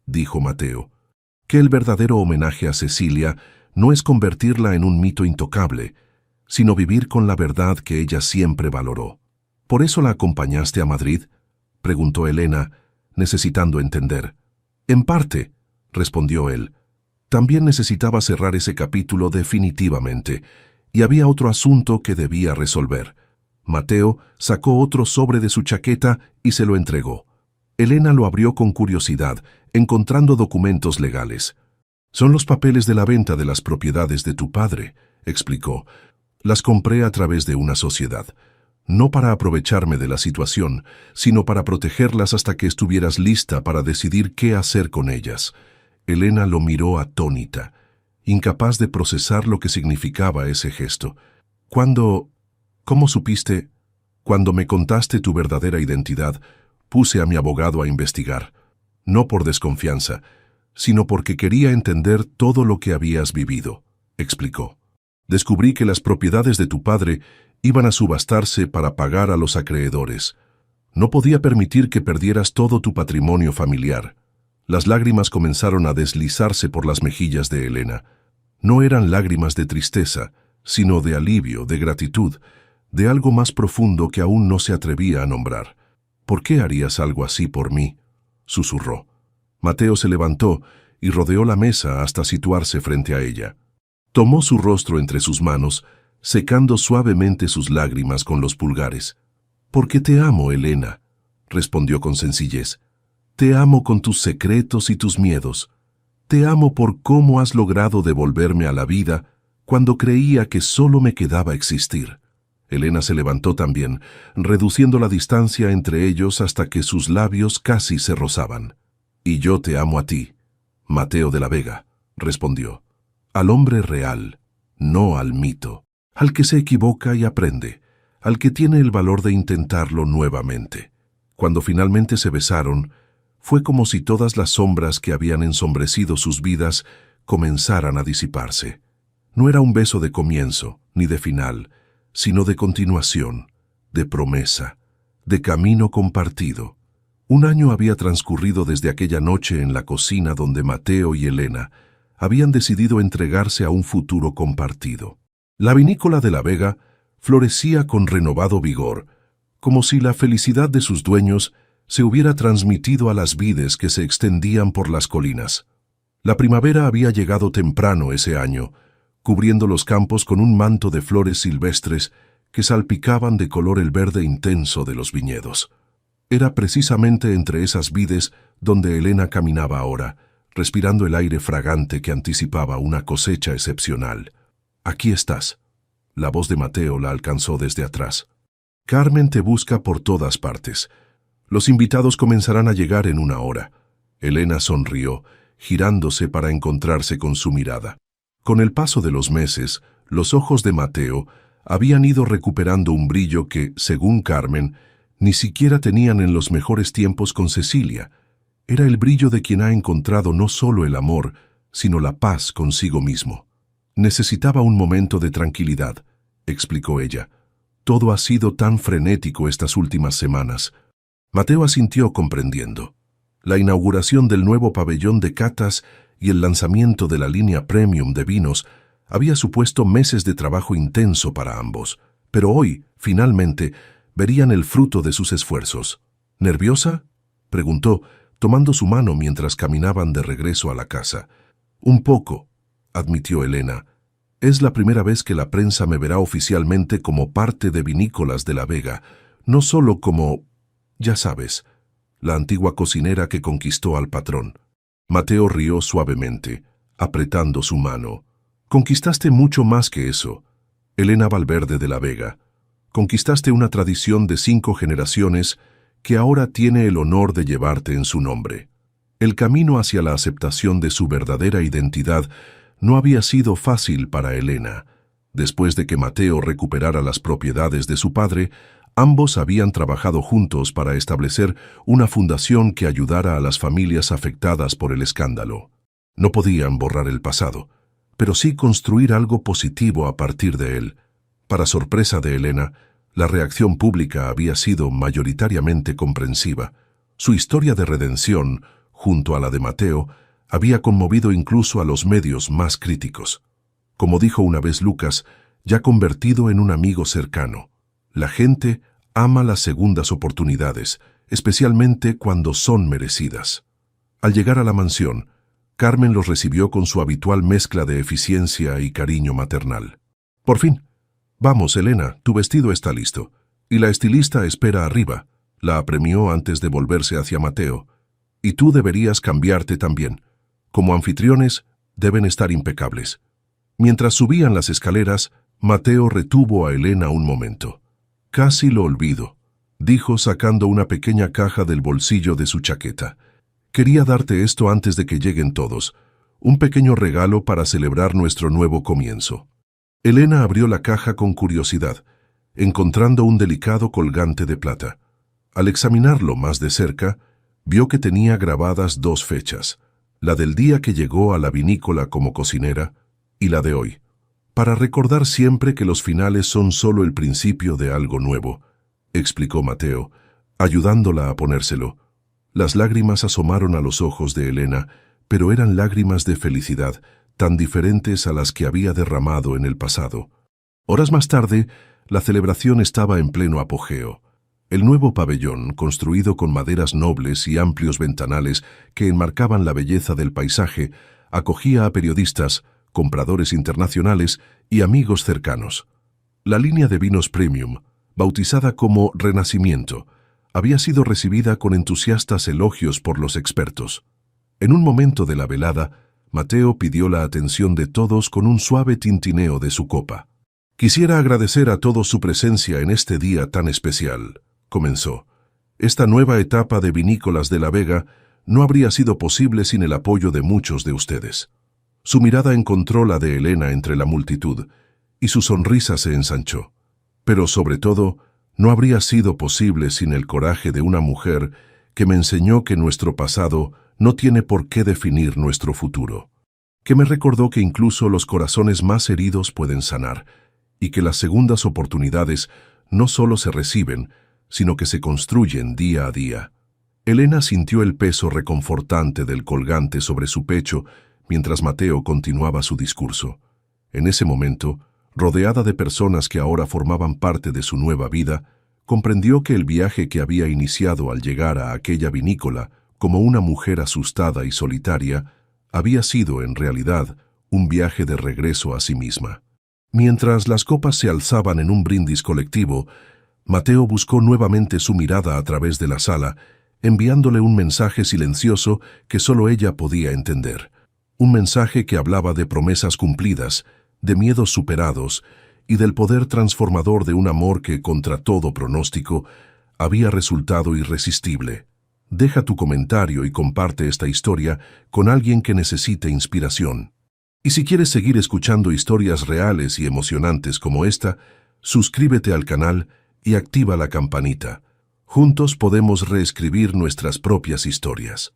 dijo Mateo. «Que el verdadero homenaje a Cecilia no es convertirla en un mito intocable, sino vivir con la verdad que ella siempre valoró». «¿Por eso la acompañaste a Madrid?», preguntó Elena, necesitando entender. «En parte», respondió él. «También necesitaba cerrar ese capítulo definitivamente, y había otro asunto que debía resolver». Mateo sacó otro sobre de su chaqueta y se lo entregó. Elena lo abrió con curiosidad, encontrando documentos legales. «Son los papeles de la venta de las propiedades de tu padre», explicó. «Las compré a través de una sociedad. No para aprovecharme de la situación, sino para protegerlas hasta que estuvieras lista para decidir qué hacer con ellas». Elena lo miró atónita, incapaz de procesar lo que significaba ese gesto. «¿Cómo supiste?» «Cuando me contaste tu verdadera identidad, puse a mi abogado a investigar. No por desconfianza, sino porque quería entender todo lo que habías vivido», explicó. «Descubrí que las propiedades de tu padre iban a subastarse para pagar a los acreedores. No podía permitir que perdieras todo tu patrimonio familiar». Las lágrimas comenzaron a deslizarse por las mejillas de Elena. No eran lágrimas de tristeza, sino de alivio, de gratitud, de algo más profundo que aún no se atrevía a nombrar. «¿Por qué harías algo así por mí?», susurró. Mateo se levantó y rodeó la mesa hasta situarse frente a ella. Tomó su rostro entre sus manos, secando suavemente sus lágrimas con los pulgares. «Porque te amo, Elena», respondió con sencillez. «Te amo con tus secretos y tus miedos. Te amo por cómo has logrado devolverme a la vida cuando creía que solo me quedaba existir. Elena se levantó también, reduciendo la distancia entre ellos hasta que sus labios casi se rozaban. «Y yo te amo a ti, Mateo de la Vega», respondió. «Al hombre real, no al mito, al que se equivoca y aprende, al que tiene el valor de intentarlo nuevamente». Cuando finalmente se besaron, fue como si todas las sombras que habían ensombrecido sus vidas comenzaran a disiparse. No era un beso de comienzo, ni de final, sino de continuación, de promesa, de camino compartido. Un año había transcurrido desde aquella noche en la cocina donde Mateo y Elena habían decidido entregarse a un futuro compartido. La vinícola de la Vega florecía con renovado vigor, como si la felicidad de sus dueños se hubiera transmitido a las vides que se extendían por las colinas. La primavera había llegado temprano ese año, cubriendo los campos con un manto de flores silvestres que salpicaban de color el verde intenso de los viñedos. Era precisamente entre esas vides donde Elena caminaba ahora, respirando el aire fragante que anticipaba una cosecha excepcional. «Aquí estás». La voz de Mateo la alcanzó desde atrás. «Carmen te busca por todas partes. Los invitados comenzarán a llegar en una hora». Elena sonrió, girándose para encontrarse con su mirada. Con el paso de los meses, los ojos de Mateo habían ido recuperando un brillo que, según Carmen, ni siquiera tenían en los mejores tiempos con Cecilia. Era el brillo de quien ha encontrado no solo el amor, sino la paz consigo mismo. «Necesitaba un momento de tranquilidad», explicó ella. «Todo ha sido tan frenético estas últimas semanas». Mateo asintió comprendiendo. La inauguración del nuevo pabellón de catas y el lanzamiento de la línea premium de vinos había supuesto meses de trabajo intenso para ambos, pero hoy, finalmente, verían el fruto de sus esfuerzos. «¿Nerviosa?», preguntó, tomando su mano mientras caminaban de regreso a la casa. «Un poco», admitió Elena. «Es la primera vez que la prensa me verá oficialmente como parte de Vinícolas de la Vega, no solo como, ya sabes, la antigua cocinera que conquistó al patrón». Mateo rió suavemente, apretando su mano. «Conquistaste mucho más que eso, Elena Valverde de la Vega. Conquistaste una tradición de 5 generaciones que ahora tiene el honor de llevarte en su nombre». El camino hacia la aceptación de su verdadera identidad no había sido fácil para Elena. Después de que Mateo recuperara las propiedades de su padre, ambos habían trabajado juntos para establecer una fundación que ayudara a las familias afectadas por el escándalo. No podían borrar el pasado, pero sí construir algo positivo a partir de él. Para sorpresa de Elena, la reacción pública había sido mayoritariamente comprensiva. Su historia de redención, junto a la de Mateo, había conmovido incluso a los medios más críticos. Como dijo una vez Lucas, ya convertido en un amigo cercano, la gente ama las segundas oportunidades, especialmente cuando son merecidas. Al llegar a la mansión, Carmen los recibió con su habitual mezcla de eficiencia y cariño maternal. «Por fin. Vamos, Elena, tu vestido está listo. Y la estilista espera arriba», la apremió antes de volverse hacia Mateo. «Y tú deberías cambiarte también. Como anfitriones, deben estar impecables». Mientras subían las escaleras, Mateo retuvo a Elena un momento. «Casi lo olvido», dijo sacando una pequeña caja del bolsillo de su chaqueta. «Quería darte esto antes de que lleguen todos, un pequeño regalo para celebrar nuestro nuevo comienzo». Elena abrió la caja con curiosidad, encontrando un delicado colgante de plata. Al examinarlo más de cerca, vio que tenía grabadas 2 fechas, la del día que llegó a la vinícola como cocinera y la de hoy, para recordar siempre que los finales son solo el principio de algo nuevo, explicó Mateo, ayudándola a ponérselo. Las lágrimas asomaron a los ojos de Elena, pero eran lágrimas de felicidad, tan diferentes a las que había derramado en el pasado. Horas más tarde, la celebración estaba en pleno apogeo. El nuevo pabellón, construido con maderas nobles y amplios ventanales que enmarcaban la belleza del paisaje, acogía a periodistas, compradores internacionales y amigos cercanos. La línea de vinos premium, bautizada como Renacimiento, había sido recibida con entusiastas elogios por los expertos. En un momento de la velada, Mateo pidió la atención de todos con un suave tintineo de su copa. «Quisiera agradecer a todos su presencia en este día tan especial», comenzó. «Esta nueva etapa de Vinícolas de la Vega no habría sido posible sin el apoyo de muchos de ustedes». Su mirada encontró la de Elena entre la multitud, y su sonrisa se ensanchó. «Pero sobre todo, no habría sido posible sin el coraje de una mujer que me enseñó que nuestro pasado no tiene por qué definir nuestro futuro, que me recordó que incluso los corazones más heridos pueden sanar, y que las segundas oportunidades no solo se reciben, sino que se construyen día a día». Elena sintió el peso reconfortante del colgante sobre su pecho mientras Mateo continuaba su discurso. En ese momento, rodeada de personas que ahora formaban parte de su nueva vida, comprendió que el viaje que había iniciado al llegar a aquella vinícola como una mujer asustada y solitaria había sido, en realidad, un viaje de regreso a sí misma. Mientras las copas se alzaban en un brindis colectivo, Mateo buscó nuevamente su mirada a través de la sala, enviándole un mensaje silencioso que solo ella podía entender. Un mensaje que hablaba de promesas cumplidas, de miedos superados y del poder transformador de un amor que, contra todo pronóstico, había resultado irresistible. Deja tu comentario y comparte esta historia con alguien que necesite inspiración. Y si quieres seguir escuchando historias reales y emocionantes como esta, suscríbete al canal y activa la campanita. Juntos podemos reescribir nuestras propias historias.